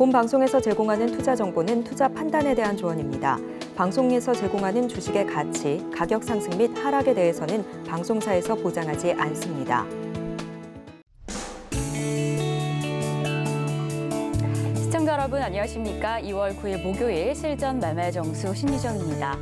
본 방송에서 제공하는 투자 정보는 투자 판단에 대한 조언입니다. 방송에서 제공하는 주식의 가치, 가격 상승 및 하락에 대해서는 방송사에서 보장하지 않습니다. 시청자 여러분 안녕하십니까? 2월 9일 목요일 실전 매매 정수 신유정입니다.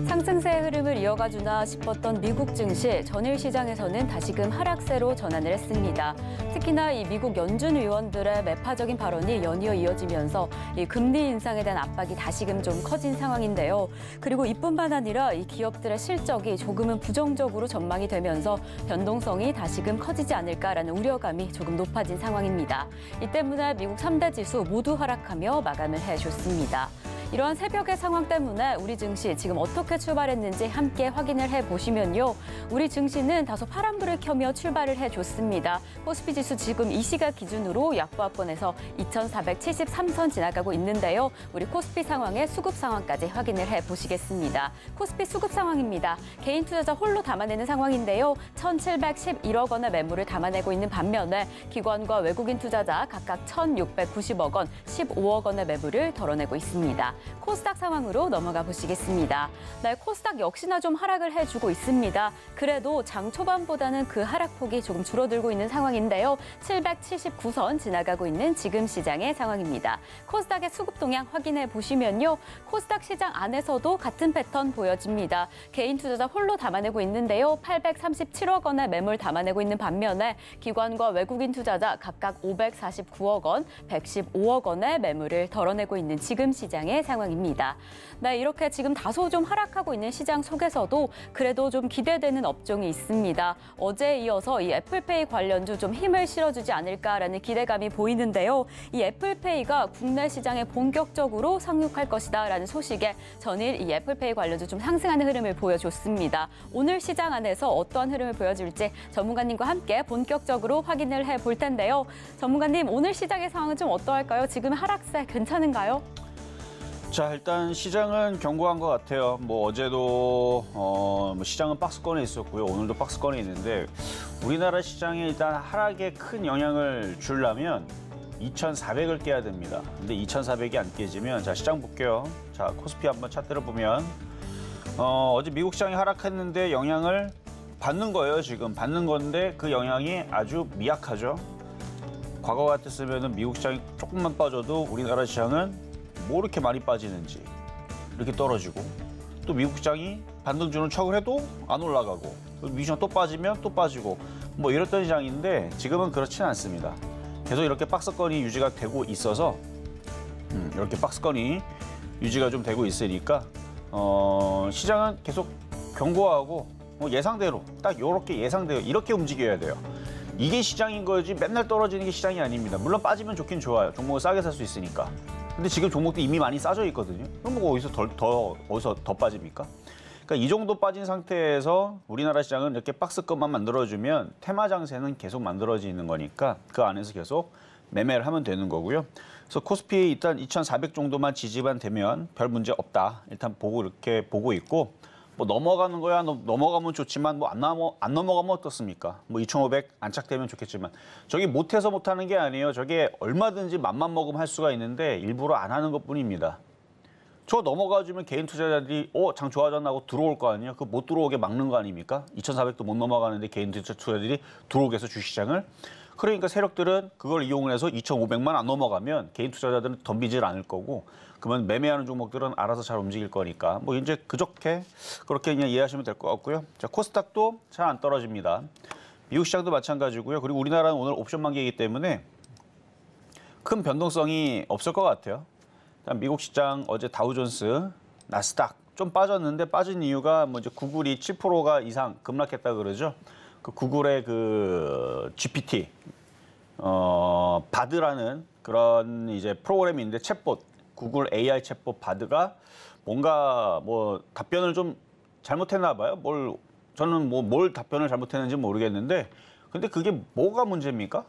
상승세 흐름을 이어가주나 싶었던 미국 증시 전일 시장에서는 다시금 하락세로 전환을 했습니다. 특히나 이 미국 연준 의원들의 매파적인 발언이 연이어 이어지면서 이 금리 인상에 대한 압박이 다시금 좀 커진 상황인데요. 그리고 이뿐만 아니라 이 기업들의 실적이 조금은 부정적으로 전망이 되면서 변동성이 다시금 커지지 않을까라는 우려감이 조금 높아진 상황입니다. 이 때문에 미국 3대 지수 모두 하락하며 마감을 해줬습니다. 이러한 새벽의 상황 때문에 우리 증시 지금 어떻게 출발했는지 함께 확인을 해보시면요. 우리 증시는 다소 파란불을 켜며 출발을 해줬습니다. 코스피 지수 지금 이 시각 기준으로 약보합권에서 2473선 지나가고 있는데요. 우리 코스피 상황의 수급 상황까지 확인을 해보시겠습니다. 코스피 수급 상황입니다. 개인 투자자 홀로 담아내는 상황인데요. 1,711억 원의 매물을 담아내고 있는 반면에 기관과 외국인 투자자 각각 1,690억 원, 15억 원의 매물을 덜어내고 있습니다. 코스닥 상황으로 넘어가 보시겠습니다. 네, 코스닥 역시나 좀 하락을 해주고 있습니다. 그래도 장 초반보다는 그 하락폭이 조금 줄어들고 있는 상황인데요. 779선 지나가고 있는 지금 시장의 상황입니다. 코스닥의 수급 동향 확인해 보시면요. 코스닥 시장 안에서도 같은 패턴 보여집니다. 개인 투자자 홀로 담아내고 있는데요. 837억 원의 매물 담아내고 있는 반면에 기관과 외국인 투자자 각각 549억 원, 115억 원의 매물을 덜어내고 있는 지금 시장의 상황입니다. 네, 이렇게 지금 다소 좀 하락하고 있는 시장 속에서도 그래도 좀 기대되는 업종이 있습니다. 어제에 이어서 이 애플페이 관련주 좀 힘을 실어주지 않을까라는 기대감이 보이는데요. 이 애플페이가 국내 시장에 본격적으로 상륙할 것이다라는 소식에 전일 이 애플페이 관련주 좀 상승하는 흐름을 보여줬습니다. 오늘 시장 안에서 어떠한 흐름을 보여줄지 전문가님과 함께 본격적으로 확인을 해볼 텐데요. 전문가님, 오늘 시장의 상황은 좀 어떠할까요? 지금 하락세 괜찮은가요? 자, 일단 시장은 견고한 것 같아요. 어제도 시장은 박스권에 있었고요. 오늘도 박스권에 있는데 우리나라 시장에 일단 하락에 큰 영향을 주려면 2,400을 깨야 됩니다. 근데 2,400이 안 깨지면 자, 시장 볼게요. 자, 코스피 한번 차트를 보면 어제 미국 시장이 하락했는데 영향을 받는 거예요. 지금 받는 건데 그 영향이 아주 미약하죠. 과거 같았으면 미국 시장이 조금만 빠져도 우리나라 시장은 뭐 이렇게 많이 빠지는지 이렇게 떨어지고 또 미국 시장이 반등 주는 척을 해도 안 올라가고 미국 시장 또 빠지면 또 빠지고 뭐 이랬던 시장인데 지금은 그렇지는 않습니다. 계속 이렇게 박스권이 유지가 되고 있어서 이렇게 박스권이 유지가 좀 되고 있으니까 시장은 계속 견고하고 예상대로 딱 이렇게 예상대로 이렇게 움직여야 돼요. 이게 시장인 거지 맨날 떨어지는 게 시장이 아닙니다. 물론 빠지면 좋긴 좋아요. 종목을 싸게 살 수 있으니까. 근데 지금 종목도 이미 많이 싸져 있거든요. 그럼 뭐 어디서 더 빠집니까? 그러니까 이 정도 빠진 상태에서 우리나라 시장은 이렇게 박스권만 만들어주면 테마 장세는 계속 만들어지는 거니까 그 안에서 계속 매매를 하면 되는 거고요. 그래서 코스피 일단 2,400 정도만 지지만 되면 별 문제 없다. 일단 이렇게 보고 있고 뭐 넘어가는 거야 넘어가면 좋지만 뭐 안 넘어가면 어떻습니까? 뭐 2,500 안착되면 좋겠지만 저게 못해서 못하는 게 아니에요. 저게 얼마든지 맘만 먹으면 할 수가 있는데 일부러 안 하는 것뿐입니다. 저 넘어가주면 개인 투자자들이 장 좋아졌나 하고 들어올 거 아니에요. 그 못 들어오게 막는 거 아닙니까? 2,400도 못 넘어가는데 개인 투자자들이 들어오게 해서 주식시장을. 그러니까 세력들은 그걸 이용을 해서 2,500만 안 넘어가면 개인 투자자들은 덤비질 않을 거고 그러면 매매하는 종목들은 알아서 잘 움직일 거니까 뭐 이제 그렇게 그냥 이해하시면 될 것 같고요. 자, 코스닥도 잘 안 떨어집니다. 미국 시장도 마찬가지고요. 그리고 우리나라는 오늘 옵션 만기이기 때문에 큰 변동성이 없을 것 같아요. 일단 미국 시장 어제 다우존스, 나스닥 좀 빠졌는데 빠진 이유가 뭐 이제 구글이 7%가 이상 급락했다 그러죠. 그 구글의 그 GPT 바드라는 그런 이제 프로그램이 있는데 챗봇 구글 AI 챗봇 바드가 뭔가 뭐 답변을 좀 잘못했나 봐요. 저는 뭘 답변을 잘못했는지 모르겠는데 근데 그게 뭐가 문제입니까?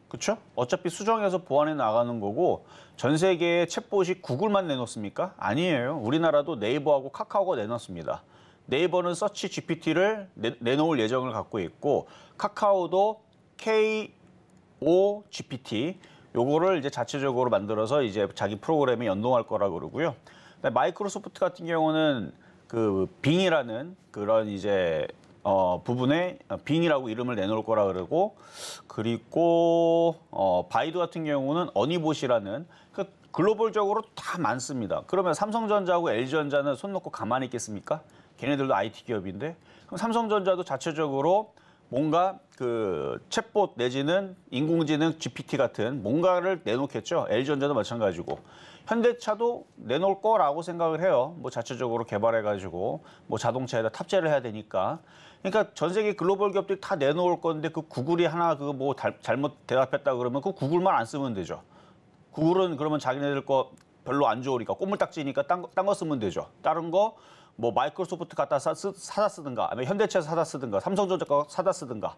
그렇죠? 어차피 수정해서 보완해 나가는 거고 전 세계의 챗봇이 구글만 내놓습니까? 아니에요. 우리나라도 네이버하고 카카오가 내놓습니다. 네이버는 서치 GPT를 내놓을 예정을 갖고 있고 카카오도 KO GPT 요거를 이제 자체적으로 만들어서 이제 자기 프로그램에 연동할 거라 그러고요. 마이크로소프트 같은 경우는 그 빙이라는 그런 이제 부분에 빙이라고 이름을 내놓을 거라 그러고, 그리고 바이두 같은 경우는 어니봇이라는, 그 글로벌적으로 다 많습니다. 그러면 삼성전자하고 LG전자는 손 놓고 가만히 있겠습니까? 걔네들도 IT 기업인데. 그럼 삼성전자도 자체적으로 뭔가 그 챗봇 내지는 인공지능 GPT 같은 뭔가를 내놓겠죠. LG전자도 마찬가지고. 현대차도 내놓을 거라고 생각을 해요. 뭐 자체적으로 개발해가지고 뭐 자동차에다 탑재를 해야 되니까. 그러니까 전 세계 글로벌 기업들이 다 내놓을 건데 그 구글이 하나 그거 뭐 잘못 대답했다 그러면 그 구글만 안 쓰면 되죠. 구글은 그러면 자기네들 거 별로 안 좋으니까 꼬물딱지니까 딴 거 쓰면 되죠. 다른 거 뭐 마이크로소프트 갖다 사다 쓰든가, 아니면 현대차에서 사다 쓰든가, 삼성전자 거 사다 쓰든가.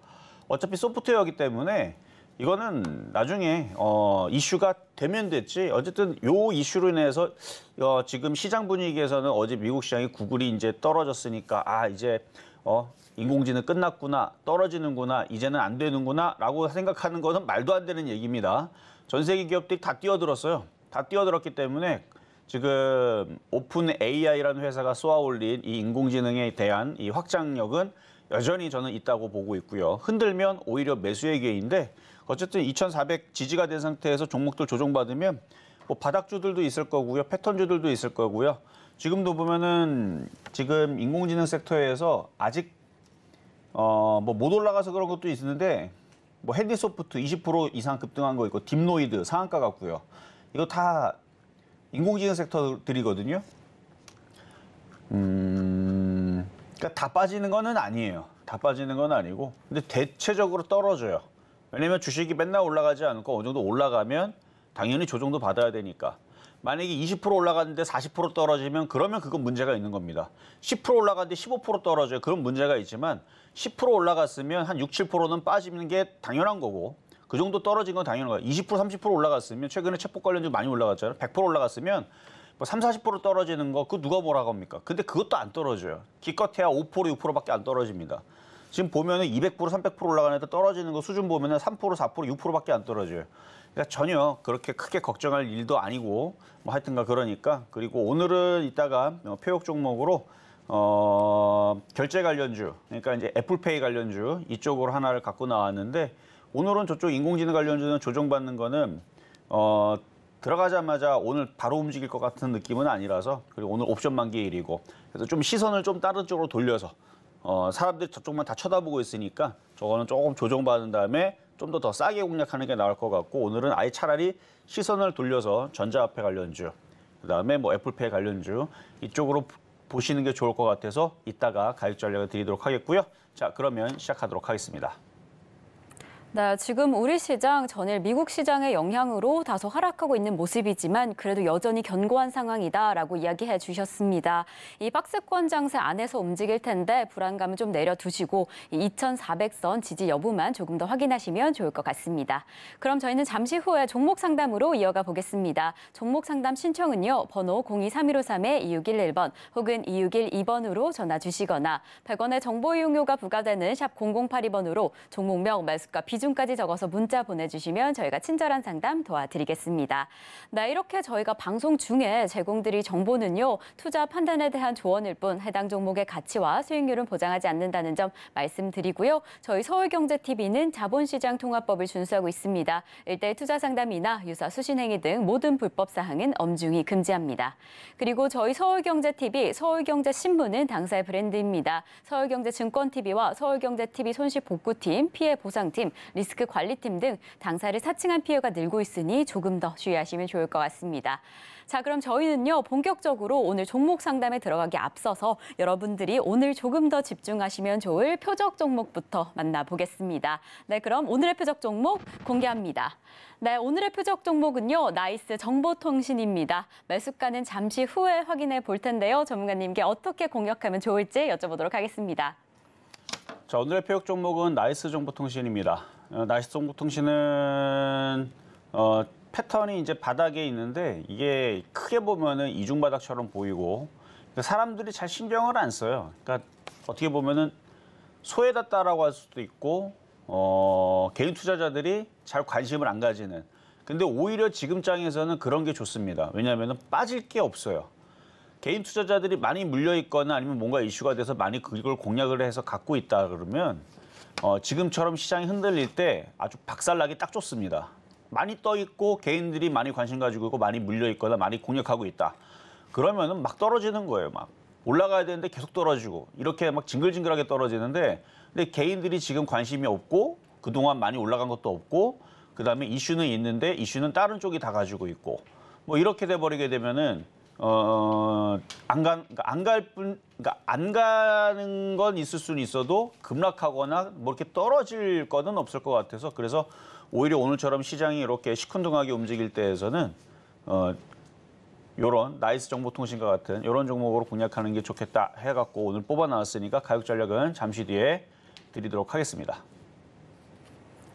어차피 소프트웨어이기 때문에 이거는 나중에 이슈가 되면 됐지. 어쨌든 요 이슈로 인해서 지금 시장 분위기에서는 어제 미국 시장이 구글이 이제 떨어졌으니까 이제 인공지능 끝났구나, 떨어지는구나, 이제는 안 되는구나라고 생각하는 것은 말도 안 되는 얘기입니다. 전 세계 기업들이 다 뛰어들었어요. 다 뛰어들었기 때문에 지금 오픈 AI라는 회사가 쏘아올린 이 인공지능에 대한 이 확장력은 여전히 저는 있다고 보고 있고요. 흔들면 오히려 매수의 기회인데, 어쨌든 2,400 지지가 된 상태에서 종목들 조정받으면 뭐 바닥주들도 있을 거고요, 패턴주들도 있을 거고요. 지금도 보면은 지금 인공지능 섹터에서 아직 뭐 못 올라가서 그런 것도 있는데, 뭐 핸디소프트 20% 이상 급등한 거 있고, 딥노이드 상한가 같고요. 이거 다 인공지능 섹터들이거든요. 그러니까 다 빠지는 거는 아니에요. 다 빠지는 건 아니고, 근데 대체적으로 떨어져요. 왜냐면 주식이 맨날 올라가지 않고 어느 정도 올라가면 당연히 조정도 받아야 되니까. 만약에 20% 올라갔는데 40% 떨어지면 그러면 그건 문제가 있는 겁니다. 10% 올라갔는데 15% 떨어져요. 그런 문제가 있지만 10% 올라갔으면 한 6, 7%는 빠지는 게 당연한 거고, 그 정도 떨어진 건 당연한 거예요. 20%, 30% 올라갔으면, 최근에 챗봇 관련주 많이 올라갔잖아요. 100% 올라갔으면 뭐 3, 40% 떨어지는 거, 그거 누가 뭐라고 합니까? 근데 그것도 안 떨어져요. 기껏해야 5%, 6%밖에 안 떨어집니다. 지금 보면은 200%, 300% 올라가는 애들 떨어지는 거 수준 보면은 3%, 4%, 6%밖에 안 떨어져요. 그러니까 전혀 그렇게 크게 걱정할 일도 아니고, 뭐 하여튼가 그러니까. 그리고 오늘은 이따가 표역 종목으로 결제 관련주, 그러니까 이제 애플페이 관련주 이쪽으로 하나를 갖고 나왔는데, 오늘은 저쪽 인공지능 관련주는 조정받는 거는 들어가자마자 오늘 바로 움직일 것 같은 느낌은 아니라서, 그리고 오늘 옵션 만기일이고, 그래서 좀 시선을 좀 다른 쪽으로 돌려서 사람들이 저쪽만 다 쳐다보고 있으니까 저거는 조금 조정받은 다음에 좀 더 싸게 공략하는 게 나을 것 같고, 오늘은 아예 차라리 시선을 돌려서 전자화폐 관련주, 그다음에 뭐 애플페이 관련주 이쪽으로 보시는 게 좋을 것 같아서 이따가 가격 전략을 드리도록 하겠고요. 자, 그러면 시작하도록 하겠습니다. 네, 지금 우리 시장 전일 미국 시장의 영향으로 다소 하락하고 있는 모습이지만 그래도 여전히 견고한 상황이다라고 이야기해 주셨습니다. 이 박스권 장세 안에서 움직일 텐데 불안감은 좀 내려두시고 이 2,400선 지지 여부만 조금 더 확인하시면 좋을 것 같습니다. 그럼 저희는 잠시 후에 종목 상담으로 이어가 보겠습니다. 종목 상담 신청은요. 번호 023153-2611번 혹은 2612번으로 전화 주시거나 100원의 정보 이용료가 부과되는 샵 0082번으로 종목명, 매수가, 비중까지 적어서 문자 보내주시면 저희가 친절한 상담 도와드리겠습니다. 네, 이렇게 저희가 방송 중에 제공드릴 정보는요. 투자 판단에 대한 조언일 뿐 해당 종목의 가치와 수익률은 보장하지 않는다는 점 말씀드리고요. 저희 서울경제TV는 자본시장 통합법을 준수하고 있습니다. 일대일 투자 상담이나 유사 수신행위 등 모든 불법 사항은 엄중히 금지합니다. 그리고 저희 서울경제TV, 서울경제신문은 당사의 브랜드입니다. 서울경제증권TV와 서울경제TV 손실복구팀, 피해보상팀, 리스크 관리팀 등 당사를 사칭한 피해가 늘고 있으니 조금 더 주의하시면 좋을 것 같습니다. 자, 그럼 저희는요, 본격적으로 오늘 종목 상담에 들어가기 앞서서 여러분들이 오늘 조금 더 집중하시면 좋을 표적 종목부터 만나보겠습니다. 네, 그럼 오늘의 표적 종목 공개합니다. 네, 오늘의 표적 종목은요, 나이스 정보통신입니다. 매수가는 잠시 후에 확인해 볼 텐데요. 전문가님께 어떻게 공략하면 좋을지 여쭤보도록 하겠습니다. 자, 오늘의 표적 종목은 나이스 정보통신입니다. 나이스 정보통신은 패턴이 이제 바닥에 있는데 이게 크게 보면은 이중바닥처럼 보이고 사람들이 잘 신경을 안 써요. 그러니까 어떻게 보면은 소에다 따라고 할 수도 있고 개인 투자자들이 잘 관심을 안 가지는, 근데 오히려 지금 장에서는 그런 게 좋습니다. 왜냐하면 빠질 게 없어요. 개인 투자자들이 많이 물려 있거나 아니면 뭔가 이슈가 돼서 많이 그걸 공략을 해서 갖고 있다 그러면 지금처럼 시장이 흔들릴 때 아주 박살나기 딱 좋습니다. 많이 떠 있고 개인들이 많이 관심 가지고 있고 많이 물려 있거나 많이 공략하고 있다. 그러면은 막 떨어지는 거예요. 막 올라가야 되는데 계속 떨어지고 이렇게 막 징글징글하게 떨어지는데 근데 개인들이 지금 관심이 없고 그동안 많이 올라간 것도 없고 그다음에 이슈는 있는데 이슈는 다른 쪽이 다 가지고 있고 뭐 이렇게 돼 버리게 되면은 안 가는 건 있을 수는 있어도 급락하거나 뭐 이렇게 떨어질 거는 없을 것 같아서 그래서 오히려 오늘처럼 시장이 이렇게 시큰둥하게 움직일 때에서는 요런 나이스 정보통신과 같은 이런 종목으로 공략하는 게 좋겠다 해갖고 오늘 뽑아 나왔으니까 가격 전략은 잠시 뒤에 드리도록 하겠습니다.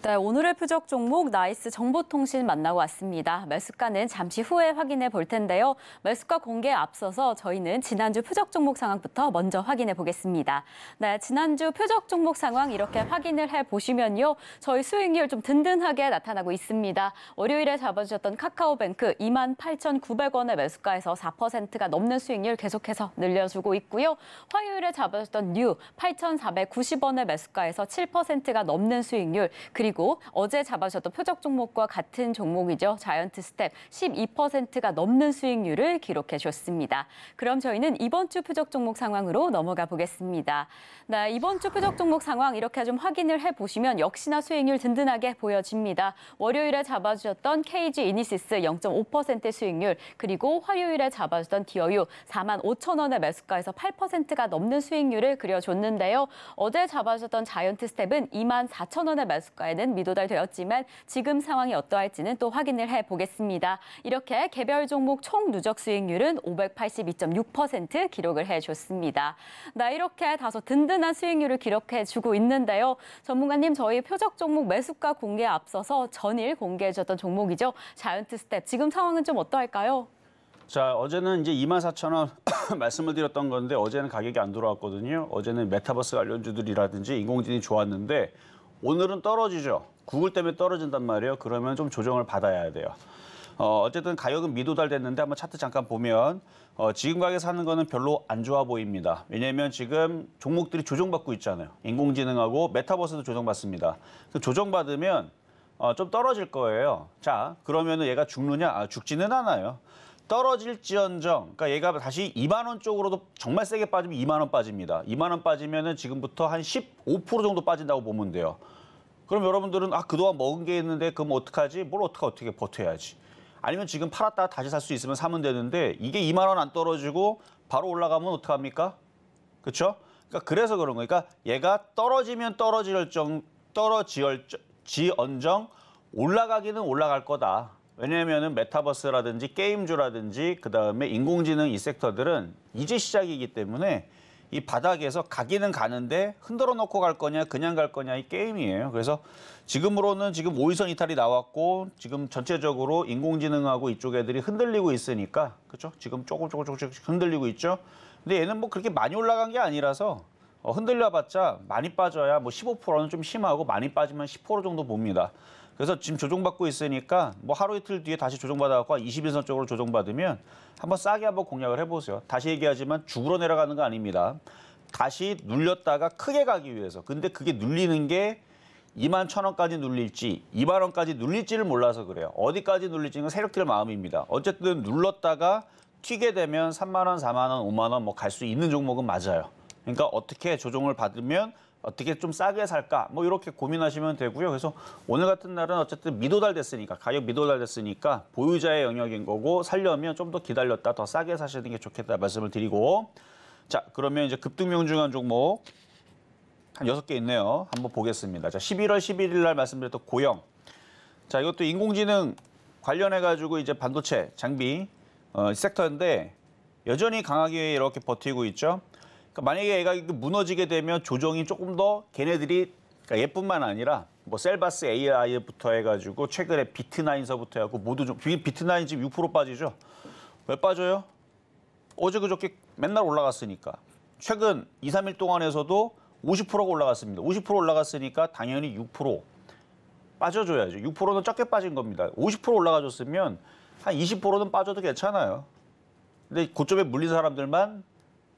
네, 오늘의 표적 종목 나이스 정보통신 만나고 왔습니다. 매수가는 잠시 후에 확인해 볼 텐데요. 매수가 공개에 앞서서 저희는 지난주 표적 종목 상황부터 먼저 확인해 보겠습니다. 네, 지난주 표적 종목 상황 이렇게 확인을 해 보시면요. 저희 수익률 좀 든든하게 나타나고 있습니다. 월요일에 잡아주셨던 카카오뱅크 28,900원의 매수가에서 4%가 넘는 수익률 계속해서 늘려주고 있고요. 화요일에 잡아주셨던 뉴 8,490원의 매수가에서 7%가 넘는 수익률 그리고 어제 잡아주셨던 표적 종목과 같은 종목이죠. 자이언트 스텝 12%가 넘는 수익률을 기록해 줬습니다. 그럼 저희는 이번 주 표적 종목 상황으로 넘어가 보겠습니다. 네, 이번 주 표적 종목 상황 이렇게 좀 확인을 해보시면 역시나 수익률 든든하게 보여집니다. 월요일에 잡아주셨던 KG 이니시스 0.5% 수익률 그리고 화요일에 잡아주셨던 디어유 45,000원의 매수가에서 8%가 넘는 수익률을 그려줬는데요. 어제 잡아주셨던 자이언트 스텝은 24,000원의 매수가에는 미도달 되었지만 지금 상황이 어떠할지는 또 확인을 해보겠습니다. 이렇게 개별 종목 총 누적 수익률은 582.6% 기록을 해줬습니다. 나 이렇게 다소 든든한 수익률을 기록해주고 있는데요. 전문가님 저희 표적 종목 매수가 공개에 앞서서 전일 공개해줬던 종목이죠. 자이언트 스텝 지금 상황은 좀 어떠할까요? 자, 어제는 이제 24,000원 말씀을 드렸던 건데 어제는 가격이 안 들어왔거든요. 어제는 메타버스 관련주들이라든지 인공지능이 좋았는데 오늘은 떨어지죠. 구글 때문에 떨어진단 말이에요. 그러면 좀 조정을 받아야 돼요. 어쨌든 가격은 미도달 됐는데 한번 차트 잠깐 보면 지금 가격에 사는 거는 별로 안 좋아 보입니다. 왜냐하면 지금 종목들이 조정받고 있잖아요. 인공지능하고 메타버스도 조정받습니다. 조정받으면 좀 떨어질 거예요. 자, 그러면은 얘가 죽느냐? 죽지는 않아요. 떨어질지언정, 그러니까 얘가 다시 2만 원 쪽으로도 정말 세게 빠지면 2만 원 빠집니다. 2만 원 빠지면은 지금부터 한 15% 정도 빠진다고 보면 돼요. 그럼 여러분들은 그동안 먹은 게 있는데 그럼 어떡하지? 뭘 어떻게 버텨야지. 아니면 지금 팔았다가 다시 살 수 있으면 사면 되는데 이게 2만 원 안 떨어지고 바로 올라가면 어떡합니까? 그렇죠? 그러니까 그래서 그런 거예요. 그러니까 얘가 떨어지면 떨어지언정 올라가기는 올라갈 거다. 왜냐하면은 메타버스라든지 게임주라든지 그다음에 인공지능 이 섹터들은 이제 시작이기 때문에 이 바닥에서 가기는 가는데 흔들어 놓고 갈 거냐 그냥 갈 거냐 이 게임이에요. 그래서 지금으로는 지금 5일선 이탈이 나왔고 지금 전체적으로 인공지능하고 이쪽 애들이 흔들리고 있으니까 그렇죠? 지금 조금씩 흔들리고 있죠. 근데 얘는 뭐 그렇게 많이 올라간 게 아니라서 흔들려봤자 많이 빠져야 뭐 15%는 좀 심하고 많이 빠지면 10% 정도 봅니다. 그래서 지금 조정받고 있으니까 뭐 하루 이틀 뒤에 다시 조정받아갖고 21선 쪽으로 조정받으면 한번 싸게 한번 공략을 해보세요. 다시 얘기하지만 죽으러 내려가는 거 아닙니다. 다시 눌렸다가 크게 가기 위해서. 근데 그게 눌리는 게 21,000원까지 눌릴지 2만 원까지 눌릴지를 몰라서 그래요. 어디까지 눌릴지는 세력들 마음입니다. 어쨌든 눌렀다가 튀게 되면 3만 원, 4만 원, 5만 원 뭐 갈 수 있는 종목은 맞아요. 그러니까 어떻게 조정을 받으면 어떻게 좀 싸게 살까? 뭐 이렇게 고민하시면 되고요. 그래서 오늘 같은 날은 어쨌든 미도달 됐으니까 가격 미도달 됐으니까 보유자의 영역인 거고 살려면 좀 더 기다렸다 더 싸게 사시는 게 좋겠다 말씀을 드리고 자 그러면 이제 급등명중한 종목 한 6개 있네요. 한번 보겠습니다. 자 11월 11일 날 말씀드렸던 고영. 자 이것도 인공지능 관련해 가지고 이제 반도체 장비 섹터인데 여전히 강하게 이렇게 버티고 있죠. 그러니까 만약에 얘가 무너지게 되면 조정이 조금 더 걔네들이 그러니까 얘뿐만 아니라 뭐 셀바스 AI부터 해가지고 최근에 비트9서부터 해갖고 모두 좀 비트9 지금 6% 빠지죠. 왜 빠져요? 어제 그저께 맨날 올라갔으니까. 최근 2, 3일 동안에서도 50%가 올라갔습니다. 50% 올라갔으니까 당연히 6%. 빠져줘야죠. 6%는 적게 빠진 겁니다. 50% 올라가줬으면 한 20%는 빠져도 괜찮아요. 근데 고점에 물린 사람들만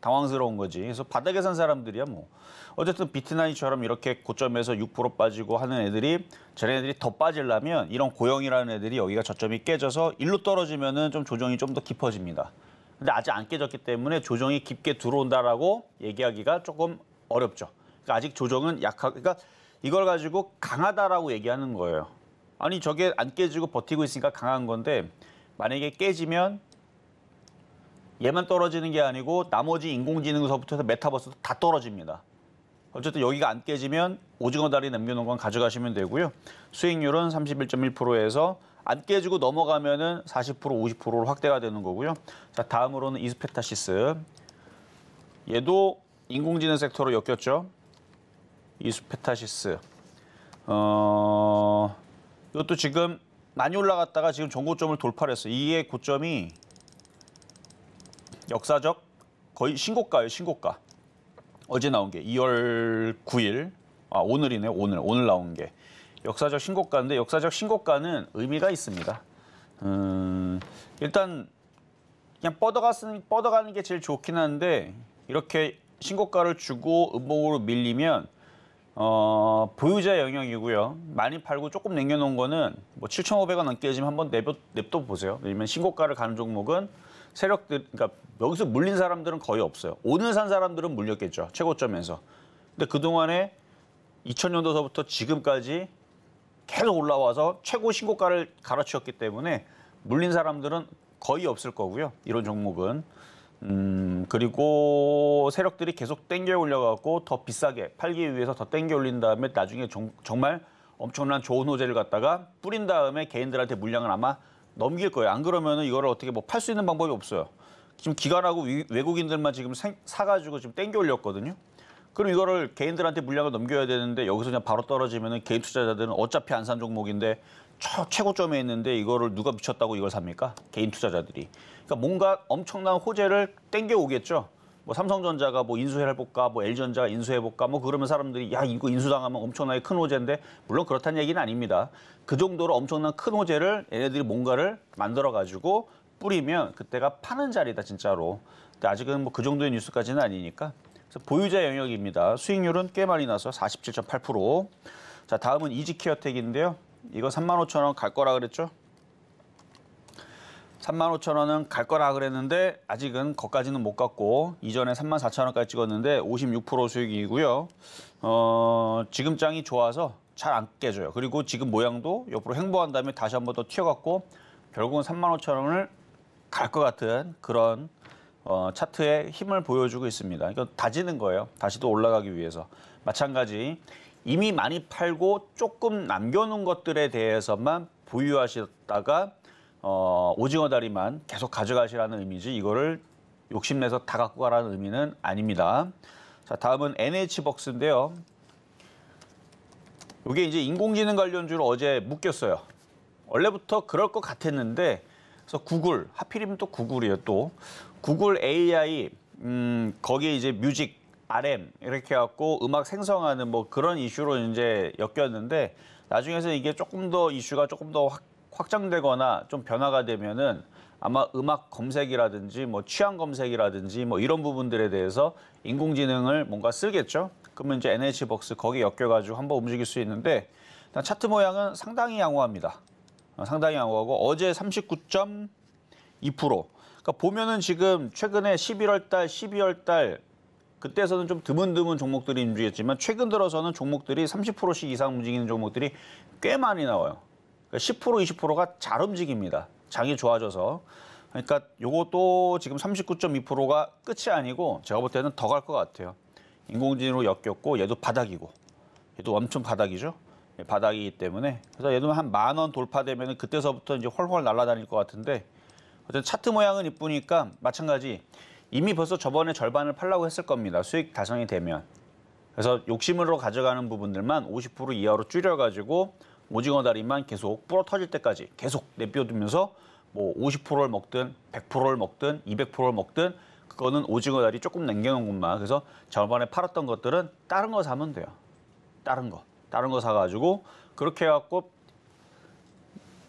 당황스러운 거지. 그래서 바닥에 산 사람들이야 뭐. 어쨌든 비트나이처럼 이렇게 고점에서 6% 빠지고 하는 애들이 쟤네들이 더 빠지려면 이런 고형이라는 애들이 여기가 저점이 깨져서 일로 떨어지면은 좀 조정이 좀 더 깊어집니다. 근데 아직 안 깨졌기 때문에 조정이 깊게 들어온다라고 얘기하기가 조금 어렵죠. 그러니까 아직 조정은 그러니까 이걸 가지고 강하다라고 얘기하는 거예요. 아니 저게 안 깨지고 버티고 있으니까 강한 건데 만약에 깨지면 얘만 떨어지는 게 아니고 나머지 인공지능서부터 해서 메타버스도 다 떨어집니다. 어쨌든 여기가 안 깨지면 오징어 다리 남겨놓은 건 가져가시면 되고요. 수익률은 31.1%에서 안 깨지고 넘어가면은 40%, 50%로 확대가 되는 거고요. 자, 다음으로는 이스페타시스. 얘도 인공지능 섹터로 엮였죠. 이스페타시스. 이것도 지금 많이 올라갔다가 지금 전고점을 돌파를 했어요. 이게 고점이 역사적 거의 신고가예요, 신고가. 어제 나온 게 2월 9일, 오늘이네요, 오늘 나온 게. 역사적 신고가인데 역사적 신고가는 의미가 있습니다. 일단 그냥 뻗어가는 게 제일 좋긴 한데 이렇게 신고가를 주고 음봉으로 밀리면 보유자 영역이고요. 많이 팔고 조금 남겨놓은 거는 뭐 7,500원 넘게 지금 한번 냅둬 보세요. 왜냐면 신고가를 가는 종목은 세력들, 그러니까 여기서 물린 사람들은 거의 없어요. 오늘 산 사람들은 물렸겠죠. 최고점에서. 근데 그동안에 2000년도서부터 지금까지 계속 올라와서 최고 신고가를 갈아치웠기 때문에 물린 사람들은 거의 없을 거고요. 이런 종목은. 그리고 세력들이 계속 땡겨 올려갖고 더 비싸게 팔기 위해서 더 땡겨 올린 다음에 나중에 정말 엄청난 좋은 호재를 갖다가 뿌린 다음에 개인들한테 물량을 아마 넘길 거예요. 안 그러면은 이거를 어떻게 뭐 팔 수 있는 방법이 없어요. 지금 기관하고 외국인들만 지금 사가지고 지금 땡겨 올렸거든요. 그럼 이거를 개인들한테 물량을 넘겨야 되는데 여기서 그냥 바로 떨어지면은 개인 투자자들은 어차피 안 산 종목인데 최고점에 있는데 이거를 누가 미쳤다고 이걸 삽니까? 개인 투자자들이. 그러니까 뭔가 엄청난 호재를 땡겨 오겠죠. 뭐 삼성전자가 뭐 인수해볼까, 뭐 LG전자가 인수해볼까, 뭐 그러면 사람들이 야 이거 인수당하면 엄청나게 큰 호재인데 물론 그렇다는 얘기는 아닙니다. 그 정도로 엄청난 큰 호재를 얘네들이 뭔가를 만들어가지고 뿌리면 그때가 파는 자리다 진짜로. 근데 아직은 뭐 그 정도의 뉴스까지는 아니니까. 그래서 보유자 영역입니다. 수익률은 꽤 많이 나서 47.8%. 자, 다음은 이지케어텍인데요. 이거 35,000원 갈 거라 그랬죠? 35,000원은 갈 거라 그랬는데 아직은 거기까지는 못 갔고 이전에 34,000원까지 찍었는데 56% 수익이고요. 지금 장이 좋아서 잘 안 깨져요. 그리고 지금 모양도 옆으로 횡보한 다음에 다시 한 번 더 튀어갖고 결국은 35,000원을 갈 것 같은 그런 차트의 힘을 보여주고 있습니다. 이거 다지는 거예요. 다시 또 올라가기 위해서. 마찬가지 이미 많이 팔고 조금 남겨놓은 것들에 대해서만 보유하시다가 오징어 다리만 계속 가져가시라는 의미지 이거를 욕심내서 다 갖고 가라는 의미는 아닙니다. 자, 다음은 NH벅스인데요. 이게 이제 인공지능 관련주로 어제 묶였어요. 원래부터 그럴 것 같았는데 그래서 구글, 하필이면 또 구글이에요. 또 구글 AI 거기에 이제 뮤직, RM 이렇게 해갖고 음악 생성하는 뭐 그런 이슈로 이제 엮였는데 나중에서 이게 조금 더 이슈가 조금 더 확장되거나 좀 변화가 되면은 아마 음악 검색이라든지 뭐 취향 검색이라든지 뭐 이런 부분들에 대해서 인공지능을 뭔가 쓰겠죠. 그러면 이제 NH벅스 거기에 엮여가지고 한번 움직일 수 있는데 일단 차트 모양은 상당히 양호합니다. 상당히 양호하고 어제 39.2%. 그러니까 보면은 지금 최근에 11월 달, 12월 달 그때서는 좀 드문드문 종목들이 움직였지만 최근 들어서는 종목들이 30%씩 이상 움직이는 종목들이 꽤 많이 나와요. 그러니까 10%, 20%가 잘 움직입니다. 장이 좋아져서. 그러니까 요것도 지금 39.2%가 끝이 아니고 제가 볼 때는 더 갈 것 같아요. 인공지능으로 엮였고 얘도 바닥이고 얘도 엄청 바닥이죠. 바닥이기 때문에 그래서 얘도 한 10,000원 돌파되면 그때서부터 이제 훨훨 날아다닐 것 같은데 어쨌든 차트 모양은 이쁘니까 마찬가지 이미 벌써 저번에 절반을 팔라고 했을 겁니다. 수익 달성이 되면. 그래서 욕심으로 가져가는 부분들만 50% 이하로 줄여가지고 오징어 다리만 계속 불어 터질 때까지 계속 내비두면서 뭐 50%를 먹든 100%를 먹든 200%를 먹든 그거는 오징어 다리 조금 남겨놓은 것만. 그래서 저번에 팔았던 것들은 다른 거 사면 돼요. 다른 거 사가지고 그렇게 해갖고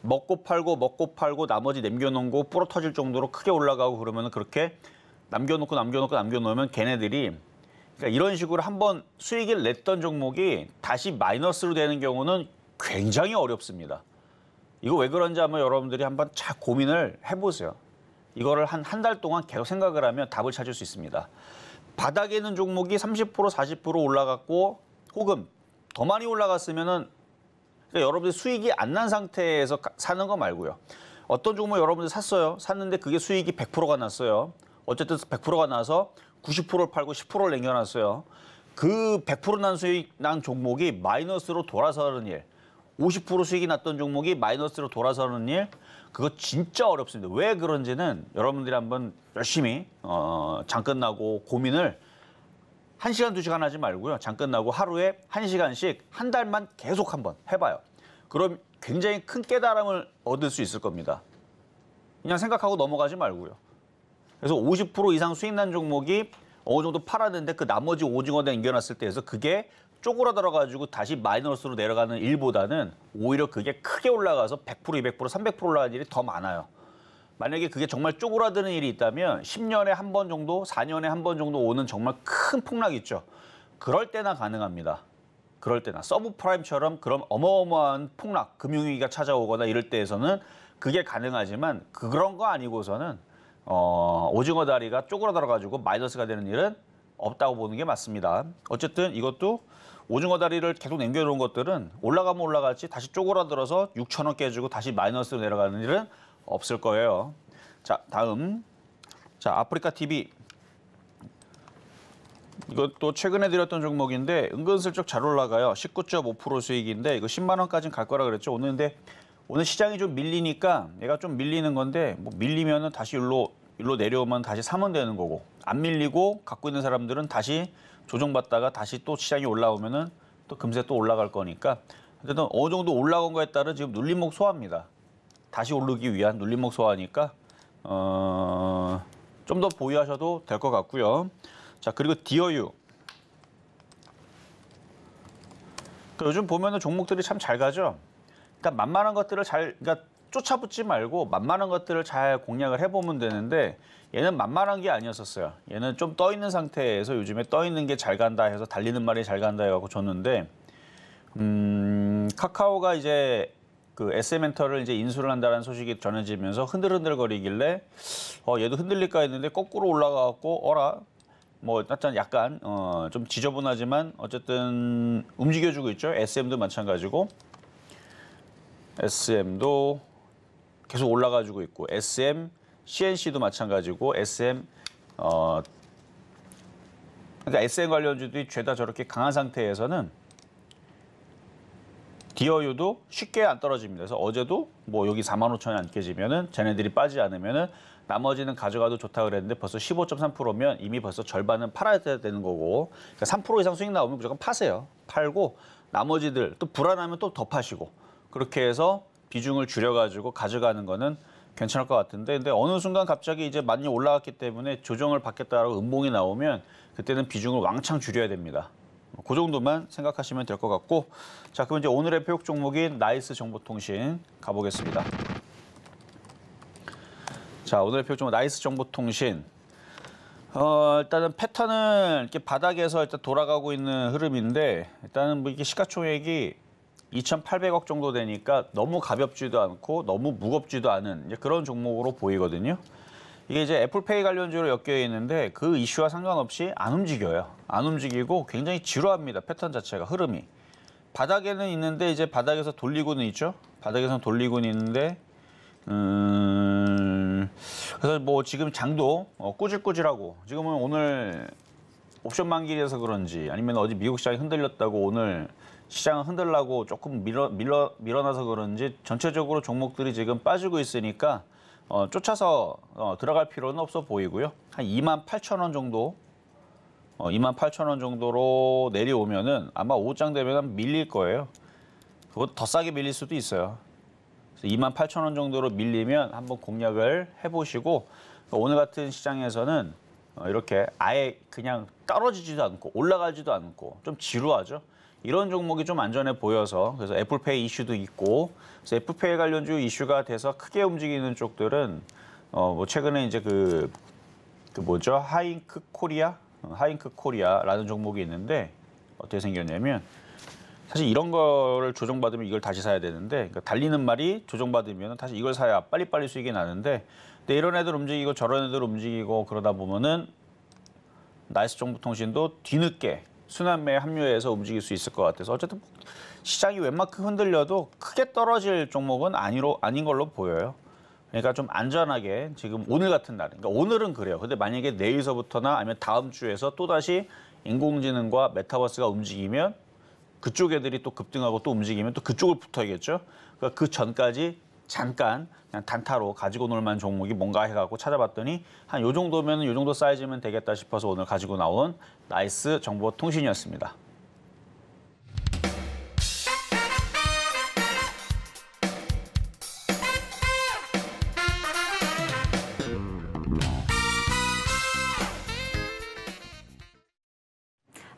먹고 팔고 나머지 남겨놓은 거 불어 터질 정도로 크게 올라가고 그러면 그렇게 남겨놓으면 걔네들이 그러니까 이런 식으로 한번 수익을 냈던 종목이 다시 마이너스로 되는 경우는 굉장히 어렵습니다. 이거 왜 그런지 한번 여러분들이 한번 잘 고민을 해보세요. 이거를 한 달 동안 계속 생각을 하면 답을 찾을 수 있습니다. 바닥에 있는 종목이 30%, 40% 올라갔고 혹은 더 많이 올라갔으면은 그러니까 여러분들 수익이 안 난 상태에서 사는 거 말고요. 어떤 종목 여러분들 샀어요. 샀는데 그게 수익이 100%가 났어요. 어쨌든 100%가 나서 90%를 팔고 10%를 남겨놨어요. 그 100% 수익 난 종목이 마이너스로 돌아서는 일, 50% 수익이 났던 종목이 마이너스로 돌아서는 일, 그거 진짜 어렵습니다. 왜 그런지는 여러분들이 한번 열심히 장 끝나고 고민을 1시간, 2시간 하지 말고요. 장 끝나고 하루에 1시간씩 한 달만 계속 한번 해봐요. 그럼 굉장히 큰 깨달음을 얻을 수 있을 겁니다. 그냥 생각하고 넘어가지 말고요. 그래서 50% 이상 수익 난 종목이 어느 정도 팔았는데 그 나머지 오징어에 남겨놨을 때에서 그게 쪼그라들어가지고 다시 마이너스로 내려가는 일보다는 오히려 그게 크게 올라가서 100%, 200%, 300% 올라가는 일이 더 많아요. 만약에 그게 정말 쪼그라드는 일이 있다면 10년에 한 번 정도, 4년에 한 번 정도 오는 정말 큰 폭락 있죠. 그럴 때나 가능합니다. 그럴 때나. 서브프라임처럼 그런 어마어마한 폭락, 금융위기가 찾아오거나 이럴 때에서는 그게 가능하지만 그런 거 아니고서는 오징어 다리가 쪼그라들어가지고 마이너스가 되는 일은 없다고 보는 게 맞습니다. 어쨌든 이것도 오징어 다리를 계속 남겨놓은 것들은 올라가면 올라갈지 다시 쪼그라들어서 6,000원 깨지고 다시 마이너스로 내려가는 일은 없을 거예요. 자, 다음. 자, 아프리카 TV. 이것도 최근에 드렸던 종목인데 은근슬쩍 잘 올라가요. 19.5% 수익인데 이거 10만 원까지는 갈 거라 그랬죠. 오늘 시장이 좀 밀리니까 얘가 좀 밀리는 건데 뭐 밀리면은 다시 일로 내려오면 다시 사면 되는 거고 안 밀리고 갖고 있는 사람들은 다시 조정받다가 다시 또 시장이 올라오면은 또 금세 또 올라갈 거니까 어쨌든 어느 정도 올라간 거에 따른 지금 눌림목 소화입니다. 다시 오르기 위한 눌림목 소화니까 좀 더 보유하셔도 될 것 같고요. 자, 그리고 디어유. 요즘 보면은 종목들이 참 잘 가죠. 그러니까 만만한 것들을 그러니까 쫓아붙지 말고 만만한 것들을 잘 공략을 해보면 되는데 얘는 만만한 게 아니었었어요. 얘는 좀 떠 있는 상태에서 요즘에 떠 있는 게 잘 간다 해서 달리는 말이 잘 간다 해갖고 줬는데 카카오가 이제 그 SM엔터를 이제 인수를 한다는 소식이 전해지면서 흔들흔들거리길래 얘도 흔들릴까 했는데 거꾸로 올라가갖고 뭐 약간 좀 지저분하지만 어쨌든 움직여주고 있죠. SM도 마찬가지고 SM도 계속 올라가지고 있고 SM, CNC도 마찬가지고 SM 그러니까 SM 관련주들이 죄다 저렇게 강한 상태에서는 디어유도 쉽게 안 떨어집니다. 그래서 어제도 뭐 여기 45,000원이 안 깨지면은 쟤네들이 빠지지 않으면은 나머지는 가져가도 좋다 그랬는데 벌써 15.3%면 이미 벌써 절반은 팔아야 되는 거고 그러니까 3% 이상 수익 나오면 무조건 파세요. 팔고 나머지들 또 불안하면 또 더 파시고 그렇게 해서 비중을 줄여가지고 가져가는 거는 괜찮을 것 같은데 근데 어느 순간 갑자기 이제 많이 올라갔기 때문에 조정을 받겠다라고 음봉이 나오면 그때는 비중을 왕창 줄여야 됩니다. 그 정도만 생각하시면 될 것 같고 자, 그럼 이제 오늘의 표육 종목인 나이스 정보통신 가보겠습니다. 자, 오늘의 표육 종목 나이스 정보통신 일단은 패턴은 이렇게 바닥에서 일단 돌아가고 있는 흐름인데 일단은 뭐 이게 시가총액이 2,800억 정도 되니까 너무 가볍지도 않고 너무 무겁지도 않은 이제 그런 종목으로 보이거든요. 이게 이제 애플페이 관련주로 엮여 있는데 그 이슈와 상관없이 안 움직여요. 안 움직이고 굉장히 지루합니다. 패턴 자체가 흐름이. 바닥에는 있는데 이제 바닥에서 돌리고는 있죠. 바닥에서는 돌리고는 있는데 그래서 뭐 지금 장도 꾸질꾸질하고 지금은 오늘 옵션 만기라서 그런지 아니면 어디 미국 시장이 흔들렸다고 오늘 시장을 흔들라고 조금 밀어놔서 그런지 전체적으로 종목들이 지금 빠지고 있으니까 쫓아서 들어갈 필요는 없어 보이고요. 한 28,000원 정도, 28,000원 정도로 내려오면은 아마 오후장 되면 밀릴 거예요. 그것 더 싸게 밀릴 수도 있어요. 28,000원 정도로 밀리면 한번 공략을 해보시고 오늘 같은 시장에서는 이렇게 아예 그냥 떨어지지도 않고 올라가지도 않고 좀 지루하죠. 이런 종목이 좀 안전해 보여서 그래서 애플페이 이슈도 있고 그래서 애플페이 관련주 이슈가 돼서 크게 움직이는 쪽들은 뭐 최근에 이제 그 뭐죠? 하잉크 코리아라는 종목이 있는데 어떻게 생겼냐면 사실 이런 거를 조정받으면 이걸 다시 사야 되는데 그러니까 달리는 말이 조정받으면 다시 이걸 사야 빨리빨리 수익이 나는데 근데 이런 애들 움직이고 저런 애들 움직이고 그러다 보면은 나이스 정보통신도 뒤늦게 순환매에 합류해서 움직일 수 있을 것 같아서 어쨌든 시장이 웬만큼 흔들려도 크게 떨어질 종목은 아닌 걸로 보여요. 그러니까 좀 안전하게 지금 오늘 같은 날, 그러니까 오늘은 그래요. 근데 만약에 내일서부터나 아니면 다음 주에서 또다시 인공지능과 메타버스가 움직이면 그쪽 애들이 또 급등하고 또 움직이면 또 그쪽을 붙어야겠죠. 그러니까 그 전까지 잠깐 그냥 단타로 가지고 놀 만한 종목이 뭔가 해갖고 찾아봤더니 한 요 정도면 요 정도 사이즈면 되겠다 싶어서 오늘 가지고 나온 나이스 정보통신이었습니다.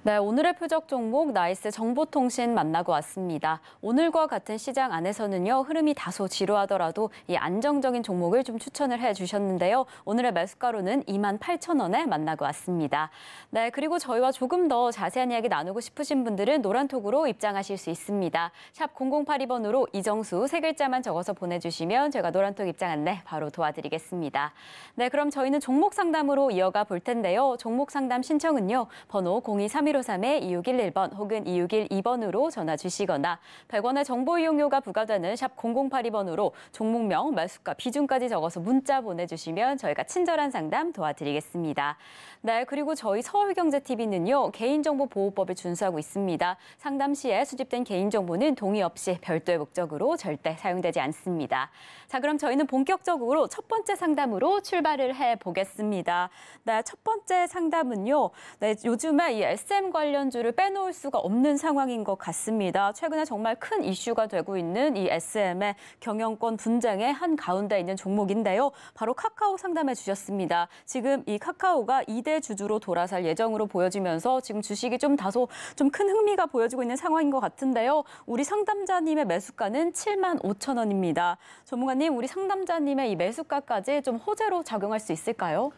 네, 오늘의 표적 종목 나이스 정보통신 만나고 왔습니다. 오늘과 같은 시장 안에서는요, 흐름이 다소 지루하더라도 이 안정적인 종목을 좀 추천을 해주셨는데요. 오늘의 매수가로는 28,000원에 만나고 왔습니다. 네, 그리고 저희와 조금 더 자세한 이야기 나누고 싶으신 분들은 노란톡으로 입장하실 수 있습니다. 샵 0082번으로 이정수 세 글자만 적어서 보내주시면 제가 노란톡 입장 안내 바로 도와드리겠습니다. 네, 그럼 저희는 종목 상담으로 이어가 볼 텐데요. 종목 상담 신청은요, 번호 023153-2611번 혹은 2612번으로 전화 주시거나 100원의 정보 이용료가 부과되는 샵 0082번으로 종목명, 매수가, 비중까지 적어서 문자 보내주시면 저희가 친절한 상담 도와드리겠습니다. 네, 그리고 저희 서울경제TV는요, 개인정보보호법을 준수하고 있습니다. 상담 시에 수집된 개인정보는 동의 없이 별도의 목적으로 절대 사용되지 않습니다. 자, 그럼 저희는 본격적으로 첫 번째 상담으로 출발을 해보겠습니다. 네, 첫 번째 상담은요, 네, 요즘에 이 SM 관련주를 빼놓을 수가 없는 상황인 것 같습니다. 최근에 정말 큰 이슈가 되고 있는 이 SM의 경영권 분쟁의 한 가운데 있는 종목인데요. 바로 카카오 상담해 주셨습니다. 지금 이 카카오가 2대 주주로 돌아설 예정으로 보여지면서 지금 주식이 다소 큰 흥미가 보여지고 있는 상황인 것 같은데요. 우리 상담자님의 매수가는 75,000원입니다. 전문가님, 우리 상담자님의 이 매수가까지 좀 호재로 작용할 수 있을까요?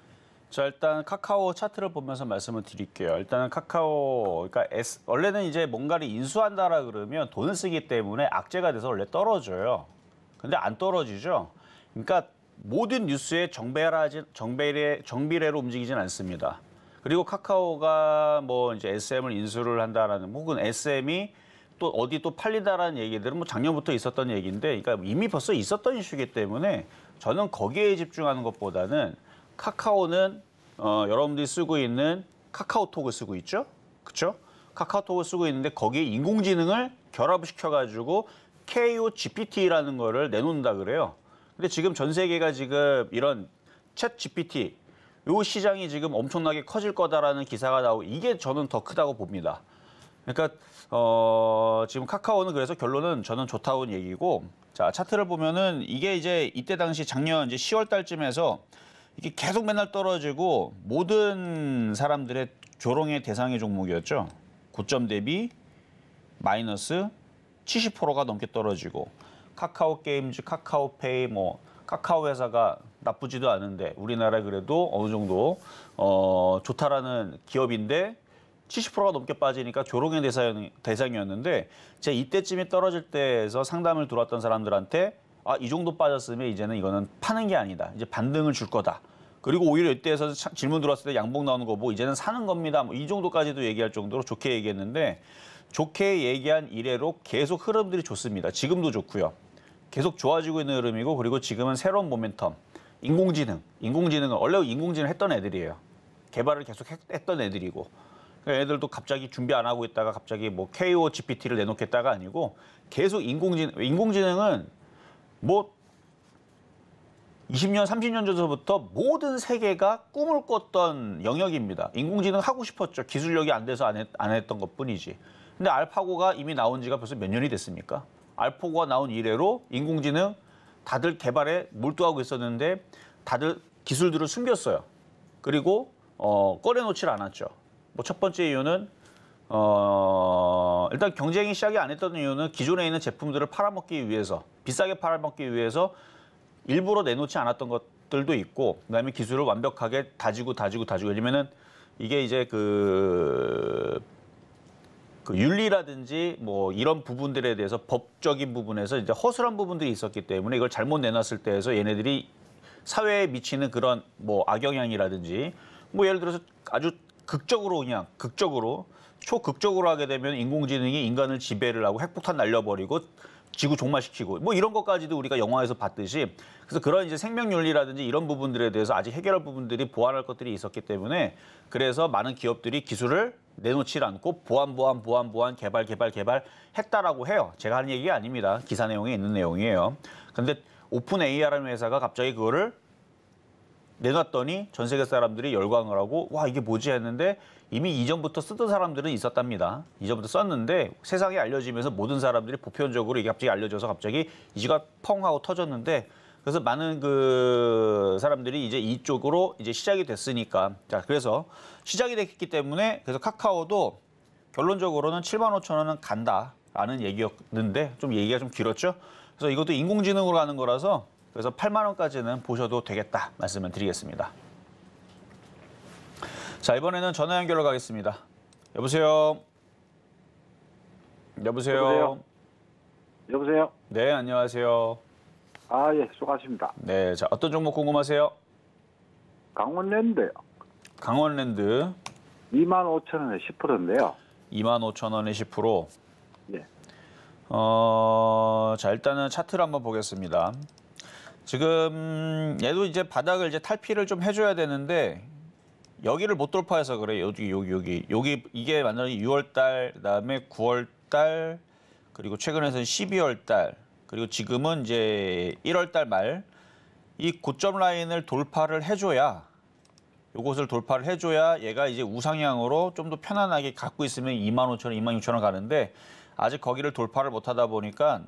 자, 일단 카카오 차트를 보면서 말씀을 드릴게요. 일단은 카카오, 그러니까 원래는 이제 뭔가를 인수한다라 그러면 돈을 쓰기 때문에 악재가 돼서 원래 떨어져요. 근데 안 떨어지죠. 그러니까 모든 뉴스에 정비례로 움직이진 않습니다. 그리고 카카오가 뭐 이제 SM을 인수를 한다라는 혹은 SM이 또 어디 또 팔린다라는 얘기들은 뭐 작년부터 있었던 얘기인데, 그러니까 이미 벌써 있었던 이슈이기 때문에 저는 거기에 집중하는 것보다는 카카오는 여러분들이 쓰고 있는 카카오톡을 쓰고 있죠, 그렇죠? 카카오톡을 쓰고 있는데 거기에 인공지능을 결합을 시켜가지고 KOGPT라는 거를 내놓는다 그래요. 근데 지금 전 세계가 지금 이런 챗 GPT 요 시장이 지금 엄청나게 커질 거다라는 기사가 나오고 이게 저는 더 크다고 봅니다. 그러니까 지금 카카오는 그래서 결론은 저는 좋다는 얘기고, 자, 차트를 보면은 이게 이제 이때 당시 작년 이제 10월 달쯤에서 이게 계속 맨날 떨어지고 모든 사람들의 조롱의 대상의 종목이었죠. 고점 대비 마이너스 70%가 넘게 떨어지고, 카카오 게임즈, 카카오페이, 뭐 카카오 회사가 나쁘지도 않은데 우리나라에 그래도 어느 정도 좋다라는 기업인데 70%가 넘게 빠지니까 조롱의 대상이었는데, 제가 이때쯤에 떨어질 때에서 상담을 들어왔던 사람들한테 이 정도 빠졌으면 이제는 이거는 파는 게 아니다. 이제 반등을 줄 거다. 그리고 오히려 이때에서 질문 들어왔을 때 양봉 나오는 거 보고 이제는 사는 겁니다. 뭐 이 정도까지도 얘기할 정도로 좋게 얘기했는데, 좋게 얘기한 이래로 계속 흐름들이 좋습니다. 지금도 좋고요. 계속 좋아지고 있는 흐름이고, 그리고 지금은 새로운 모멘텀. 인공지능은 원래 인공지능 했던 애들이에요. 개발을 계속 했던 애들이고. 그러니까 애들도 갑자기 준비 안 하고 있다가 갑자기 뭐 KOGPT를 내놓겠다가 아니고 계속 인공지능은 뭐 20년, 30년 전부터 모든 세계가 꿈을 꿨던 영역입니다. 인공지능 하고 싶었죠. 기술력이 안 돼서 안 했던 것뿐이지. 근데 알파고가 이미 나온 지가 벌써 몇 년이 됐습니까? 알파고가 나온 이래로 인공지능 다들 개발에 몰두하고 있었는데 다들 기술들을 숨겼어요. 그리고 꺼내놓질 않았죠. 뭐 첫 번째 이유는 일단 경쟁이 시작이 안 했던 이유는 기존에 있는 제품들을 팔아먹기 위해서, 비싸게 팔아먹기 위해서 일부러 내놓지 않았던 것들도 있고, 그다음에 기술을 완벽하게 다지고. 왜냐면은 이게 이제 그 윤리라든지 뭐 이런 부분들에 대해서 법적인 부분에서 이제 허술한 부분들이 있었기 때문에 이걸 잘못 내놨을 때에서 얘네들이 사회에 미치는 그런 뭐 악영향이라든지 뭐 예를 들어서 아주 초극적으로 하게 되면 인공지능이 인간을 지배를 하고 핵폭탄 날려버리고 지구 종말시키고 뭐 이런 것까지도 우리가 영화에서 봤듯이, 그래서 그런 이제 생명윤리라든지 이런 부분들에 대해서 아직 해결할 부분들이, 보완할 것들이 있었기 때문에, 그래서 많은 기업들이 기술을 내놓지 않고 보완, 개발 했다라고 해요. 제가 하는 얘기가 아닙니다. 기사 내용에 있는 내용이에요. 근데 오픈 AI라는 회사가 갑자기 그거를 내놨더니 전 세계 사람들이 열광을 하고 와 이게 뭐지 했는데, 이미 이전부터 쓰던 사람들은 있었답니다. 이전부터 썼는데 세상에 알려지면서 모든 사람들이 보편적으로 이게 갑자기 알려져서 갑자기 이지가 펑 하고 터졌는데, 그래서 많은 그 사람들이 이제 이쪽으로 이제 시작이 됐으니까, 자 그래서 시작이 됐기 때문에 그래서 카카오도 결론적으로는 75,000원은 간다라는 얘기였는데 좀 얘기가 좀 길었죠. 그래서 이것도 인공지능으로 가는 거라서 그래서 8만 원까지는 보셔도 되겠다 말씀을 드리겠습니다. 자, 이번에는 전화 연결로 가겠습니다. 여보세요? 여보세요? 네, 안녕하세요. 아, 예, 수고하십니다. 네, 자, 어떤 종목 궁금하세요? 강원랜드요. 강원랜드 25,000원에 10%인데요. 25,000원에 10%. 예. 자, 일단은 차트를 한번 보겠습니다. 지금 얘도 이제 바닥을 이제 탈피를 좀 해줘야 되는데 여기를 못 돌파해서 그래. 여기 이게 완전히 6월 달, 그다음에 9월 달, 그리고 최근에서는 12월 달, 그리고 지금은 이제 1월 달 말, 이 고점 라인을 돌파를 해줘야, 요것을 돌파를 해줘야 얘가 이제 우상향으로 좀 더 편안하게 갖고 있으면 25,000원, 26,000원 가는데 아직 거기를 돌파를 못하다 보니까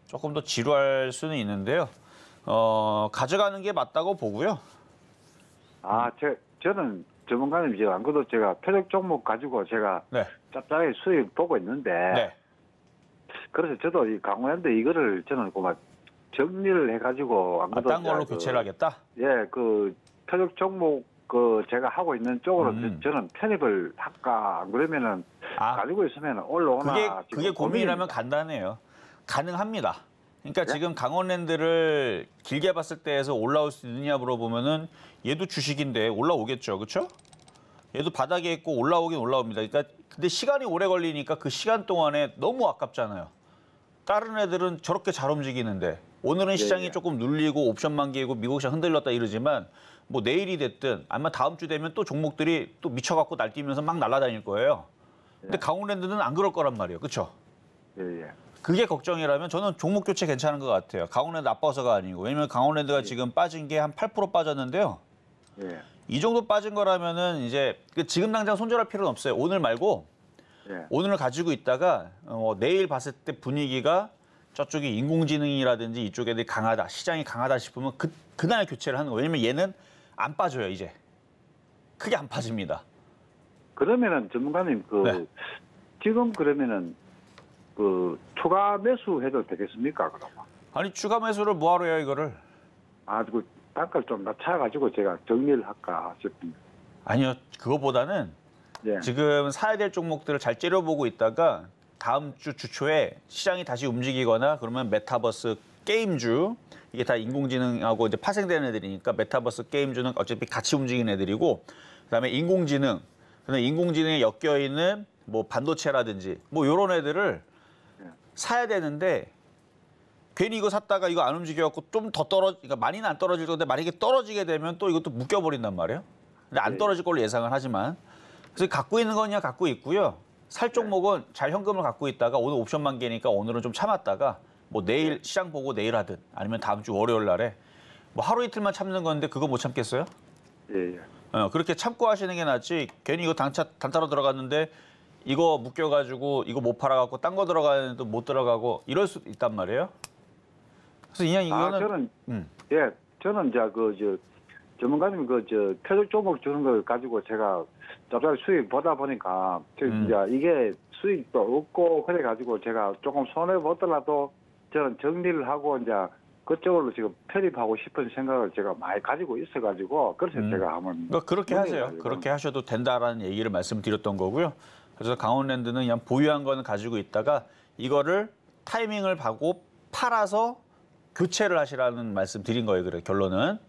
조금 더 지루할 수는 있는데요. 가져가는 게 맞다고 보고요. 아, 저는 전문가님, 제가 안 그래도 제가 표적 종목 가지고 제가 네. 짭짤하게 수익 보고 있는데, 네. 그래서 저도 이 강원랜드 이거를 저는 그만 정리를 해가지고 안 그래도 딴 걸로 교체를 하겠다? 예, 그 표적 종목 그 제가 하고 있는 쪽으로 저는 편입을 할까, 안 그러면은 가지고 있으면 올라오나. 그게 고민이라면 간단해요. 가능합니다. 그러니까 네? 지금 강원랜드를 길게 봤을 때에서 올라올 수 있느냐 물어보면은 얘도 주식인데 올라오겠죠, 그렇죠? 얘도 바닥에 있고 올라오긴 올라옵니다. 그러니까 근데 시간이 오래 걸리니까 그 시간 동안에 너무 아깝잖아요. 다른 애들은 저렇게 잘 움직이는데 오늘은 시장이 조금 눌리고 옵션 만기고 미국 시장 흔들렸다 이러지만 뭐 내일이 됐든 아마 다음 주 되면 또 종목들이 또 미쳐갖고 날뛰면서 막 날아다닐 거예요. 근데 강원랜드는 안 그럴 거란 말이에요, 그렇죠? 예. 그게 걱정이라면 저는 종목 교체 괜찮은 것 같아요. 강원랜드 나빠서가 아니고. 왜냐면 강원랜드가 지금 빠진 게 한 8% 빠졌는데요. 예. 이 정도 빠진 거라면은 이제 지금 당장 손절할 필요는 없어요. 오늘 말고 오늘을 가지고 있다가 내일 봤을 때 분위기가 저쪽이 인공지능이라든지 이쪽 애들이 강하다, 시장이 강하다 싶으면 그날 교체를 하는 거예요. 왜냐면 얘는 안 빠져요, 이제. 크게 안 빠집니다. 그러면은 전문가님, 지금 그러면은 추가 매수해도 되겠습니까, 그러면? 아니, 추가 매수를 뭐하러 해요, 이거를? 그 단가를 좀 낮춰가지고 제가 정리를 할까 싶습니다. 아니요, 그거보다는 지금 사야 될 종목들을 잘 째려보고 있다가 다음 주 주초에 시장이 다시 움직이거나 그러면 메타버스 게임주, 이게 다 인공지능하고 이제 파생되는 애들이니까 메타버스 게임주는 어차피 같이 움직이는 애들이고, 그다음에 인공지능, 그다음에 인공지능에 엮여 있는 뭐 반도체라든지 뭐 이런 애들을 사야 되는데 괜히 이거 샀다가 이거 안 움직여갖고 좀 더 그러니까 많이는 안 떨어질 건데 만약에 떨어지게 되면 또 이것도 묶여버린단 말이에요. 근데 안 떨어질 걸로 예상을 하지만, 그래서 갖고 있는 거냐 갖고 있고요. 살 종목은 잘 현금을 갖고 있다가 오늘 옵션 만기니까 오늘은 좀 참았다가 뭐 내일 시장 보고 내일 하든 아니면 다음 주 월요일 날에 뭐 하루 이틀만 참는 건데 그거 못 참겠어요? 예. 그렇게 참고 하시는 게 낫지. 괜히 이거 단타로 들어갔는데 이거 묶여가지고 이거 못 팔아갖고 딴 거 들어가는데 못 들어가고 이럴 수 있단 말이에요. 그래서 그냥 이거는 저는 이제 전문가님 표적 종목 주는 걸 가지고 제가 갑자기 수익 보다 보니까 이제 이게 수익도 없고 그래 가지고 제가 조금 손해 보더라도 저는 정리를 하고 이제 그쪽으로 지금 편입하고 싶은 생각을 제가 많이 가지고 있어가지고 그래서 제가 한번 그렇게 하세요. 그렇게 하셔도 된다라는 얘기를 말씀드렸던 거고요. 그래서 강원랜드는 그냥 보유한 거는 가지고 있다가 이거를 타이밍을 보고 팔아서 교체를 하시라는 말씀 드린 거예요. 그래 결론은.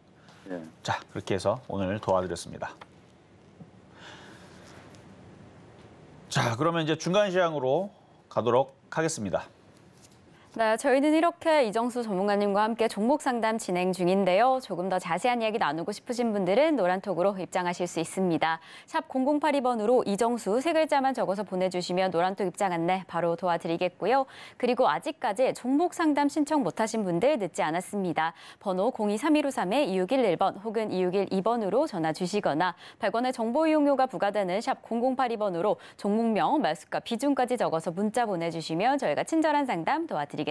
네. 자, 그렇게 해서 오늘 도와드렸습니다. 자, 그러면 이제 중간 시황으로 가도록 하겠습니다. 네, 저희는 이렇게 이정수 전문가님과 함께 종목 상담 진행 중인데요. 조금 더 자세한 이야기 나누고 싶으신 분들은 노란톡으로 입장하실 수 있습니다. 샵 0082번으로 이정수 세 글자만 적어서 보내주시면 노란톡 입장 안내 바로 도와드리겠고요. 그리고 아직까지 종목 상담 신청 못하신 분들 늦지 않았습니다. 번호 023153-2611번 혹은 2612번으로 전화 주시거나 100원의 정보 이용료가 부과되는 샵 0082번으로 종목명, 매수가, 비중까지 적어서 문자 보내주시면 저희가 친절한 상담 도와드리겠습니다.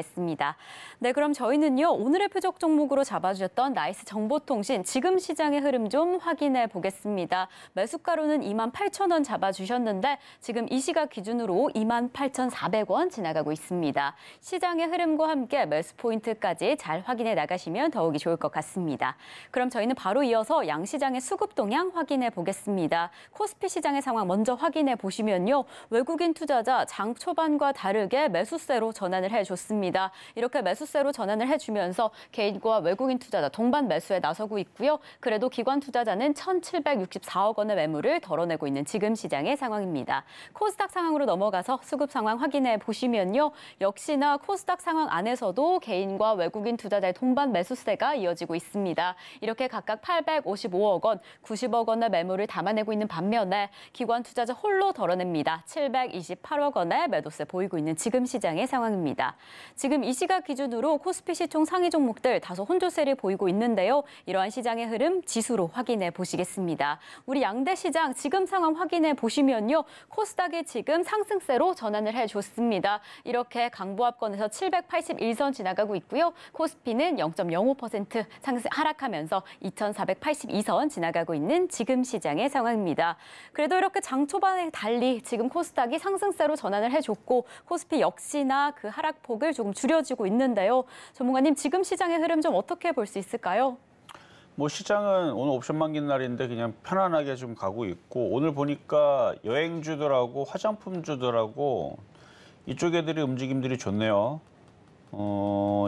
네, 그럼 저희는요 오늘의 표적 종목으로 잡아주셨던 나이스 정보통신 지금 시장의 흐름 좀 확인해 보겠습니다. 매수가로는 28,000원 잡아주셨는데 지금 이 시각 기준으로 28,400원 지나가고 있습니다. 시장의 흐름과 함께 매수 포인트까지 잘 확인해 나가시면 더욱이 좋을 것 같습니다. 그럼 저희는 바로 이어서 양시장의 수급 동향 확인해 보겠습니다. 코스피 시장의 상황 먼저 확인해 보시면요 외국인 투자자 장 초반과 다르게 매수세로 전환을 해줬습니다. 이렇게 매수세로 전환을 해주면서 개인과 외국인 투자자 동반 매수에 나서고 있고요. 그래도 기관 투자자는 1,764억 원의 매물을 덜어내고 있는 지금 시장의 상황입니다. 코스닥 상황으로 넘어가서 수급 상황 확인해 보시면요. 역시나 코스닥 상황 안에서도 개인과 외국인 투자자의 동반 매수세가 이어지고 있습니다. 이렇게 각각 855억 원, 90억 원의 매물을 담아내고 있는 반면에 기관 투자자 홀로 덜어냅니다. 728억 원의 매도세 보이고 있는 지금 시장의 상황입니다. 지금 이 시각 기준으로 코스피 시총 상위 종목들 다소 혼조세를 보이고 있는데요. 이러한 시장의 흐름 지수로 확인해 보시겠습니다. 우리 양대 시장 지금 상황 확인해 보시면요. 코스닥이 지금 상승세로 전환을 해줬습니다. 이렇게 강보합권에서 781선 지나가고 있고요. 코스피는 0.05% 상승 하락하면서 2,482선 지나가고 있는 지금 시장의 상황입니다. 그래도 이렇게 장 초반에 달리 지금 코스닥이 상승세로 전환을 해줬고 코스피 역시나 그 하락폭을 조금 줄여지고 있는데요. 전문가님, 지금 시장의 흐름 좀 어떻게 볼 수 있을까요? 뭐 시장은 오늘 옵션 만긴 날인데 그냥 편안하게 좀 가고 있고 오늘 보니까 여행주들하고 화장품주들하고 이쪽 애들이 움직임들이 좋네요.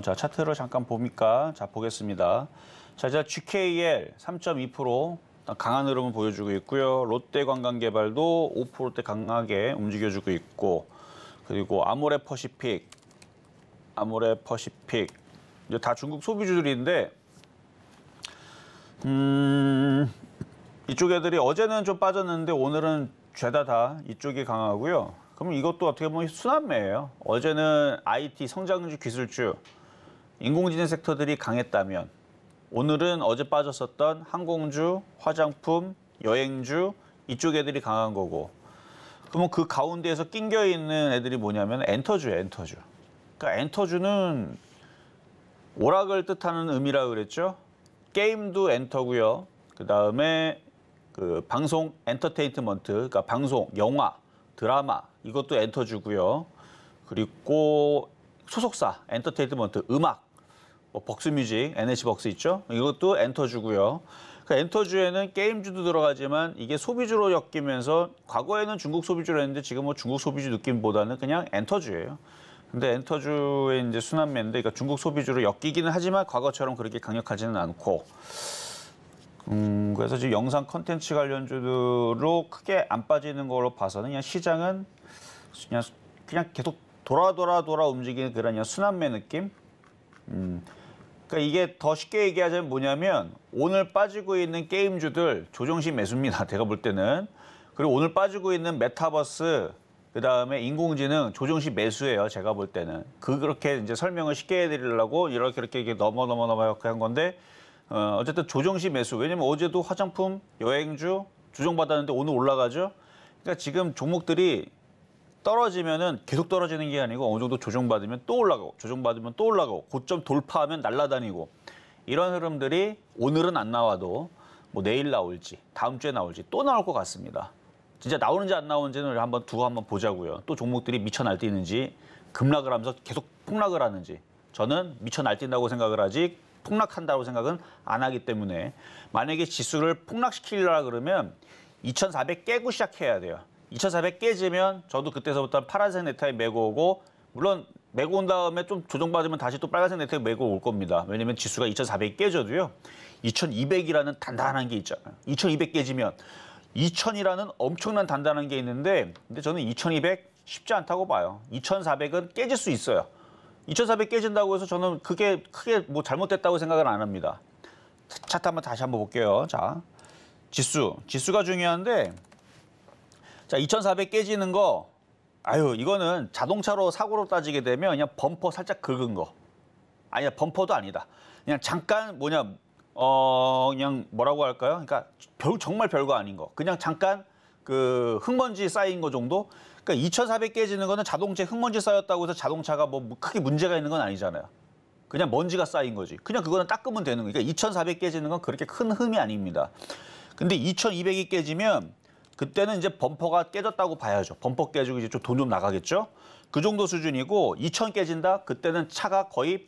자, 차트를 잠깐 보니까 자 보겠습니다. 자, GKL 3.2% 강한 흐름을 보여주고 있고요. 롯데관광개발도 5%대 강하게 움직여주고 있고 그리고 아모레퍼시픽 이제 다 중국 소비주들인데 이쪽 애들이 어제는 좀 빠졌는데 오늘은 죄다 다 이쪽이 강하고요. 그럼 이것도 어떻게 보면 순환매예요. 어제는 IT, 성장주, 기술주, 인공지능 섹터들이 강했다면 오늘은 어제 빠졌었던 항공주, 화장품, 여행주 이쪽 애들이 강한 거고 그러면 그 가운데에서 낑겨 있는 애들이 뭐냐면 엔터주예요, 엔터주. 그러니까 엔터주는 오락을 뜻하는 의미라 그랬죠. 게임도 엔터고요. 그다음에 그 방송 엔터테인먼트, 그러니까 방송, 영화, 드라마 이것도 엔터주고요. 그리고 소속사 엔터테인먼트, 음악, 뭐 벅스뮤직, NH벅스 있죠. 이것도 엔터주고요. 그 엔터주에는 게임주도 들어가지만 이게 소비주로 엮이면서 과거에는 중국 소비주로 했는데 지금 뭐 중국 소비주 느낌보다는 그냥 엔터주예요. 근데 엔터주의 이제 순환매인데, 그러니까 중국 소비주로 엮이기는 하지만 과거처럼 그렇게 강력하지는 않고, 그래서 지금 영상 컨텐츠 관련주로 크게 안 빠지는 걸로 봐서는 그냥 시장은 그냥 계속 돌아 움직이는 그런 그냥 순환매 느낌. 그러니까 이게 더 쉽게 얘기하자면 뭐냐면 오늘 빠지고 있는 게임주들 조정식 매수입니다. 제가 볼 때는. 그리고 오늘 빠지고 있는 메타버스, 그다음에 인공지능 조정식 매수예요. 제가 볼 때는. 그렇게 이제 설명을 쉽게 해드리려고 이렇게 넘어 이렇게 한 건데 어쨌든 조정식 매수. 왜냐면 어제도 화장품, 여행주 조정받았는데 오늘 올라가죠. 그러니까 지금 종목들이 떨어지면은 계속 떨어지는 게 아니고 어느 정도 조정받으면 또 올라가고, 조정받으면 또 올라가고, 고점 돌파하면 날아다니고, 이런 흐름들이 오늘은 안 나와도 뭐 내일 나올지 다음 주에 나올지 또 나올 것 같습니다. 진짜 나오는지 안 나오는지는 한번 두고 한번 보자고요. 또 종목들이 미쳐 날뛰는지 급락을 하면서 계속 폭락을 하는지 저는 미쳐 날뛴다고 생각을 하지 폭락한다고 생각은 안 하기 때문에 만약에 지수를 폭락시키려고 그러면 2400 깨고 시작해야 돼요. 2400 깨지면 저도 그때서부터 파란색 넥타이 메고 오고 물론 메고 온 다음에 좀 조정받으면 다시 또 빨간색 넥타이 메고 올 겁니다. 왜냐면 지수가 2400 깨져도요. 2200이라는 단단한 게 있잖아요. 2200 깨지면 2000이라는 엄청난 단단한 게 있는데 근데 저는 2200 쉽지 않다고 봐요. 2400은 깨질 수 있어요. 2400 깨진다고 해서 저는 그게 크게 뭐 잘못됐다고 생각은 안 합니다. 차트 한번 다시 한번 볼게요. 자, 지수가 중요한데 자, 2400 깨지는 거 이거는 자동차로 사고로 따지게 되면 그냥 범퍼 살짝 긁은 거. 아니야, 범퍼도 아니다. 그냥 잠깐 그냥 뭐라고 할까요? 그러니까 정말 별거 아닌 거. 그냥 잠깐 그 흙먼지 쌓인 거 정도? 그러니까 2400 깨지는 거는 자동차에 흙먼지 쌓였다고 해서 자동차가 뭐 크게 문제가 있는 건 아니잖아요. 그냥 먼지가 쌓인 거지. 그냥 그거는 닦으면 되는 거니까 2400 깨지는 건 그렇게 큰 흠이 아닙니다. 근데 2200이 깨지면 그때는 이제 범퍼가 깨졌다고 봐야죠. 범퍼 깨지고 이제 좀 돈 좀 나가겠죠. 그 정도 수준이고 2000 깨진다? 그때는 차가 거의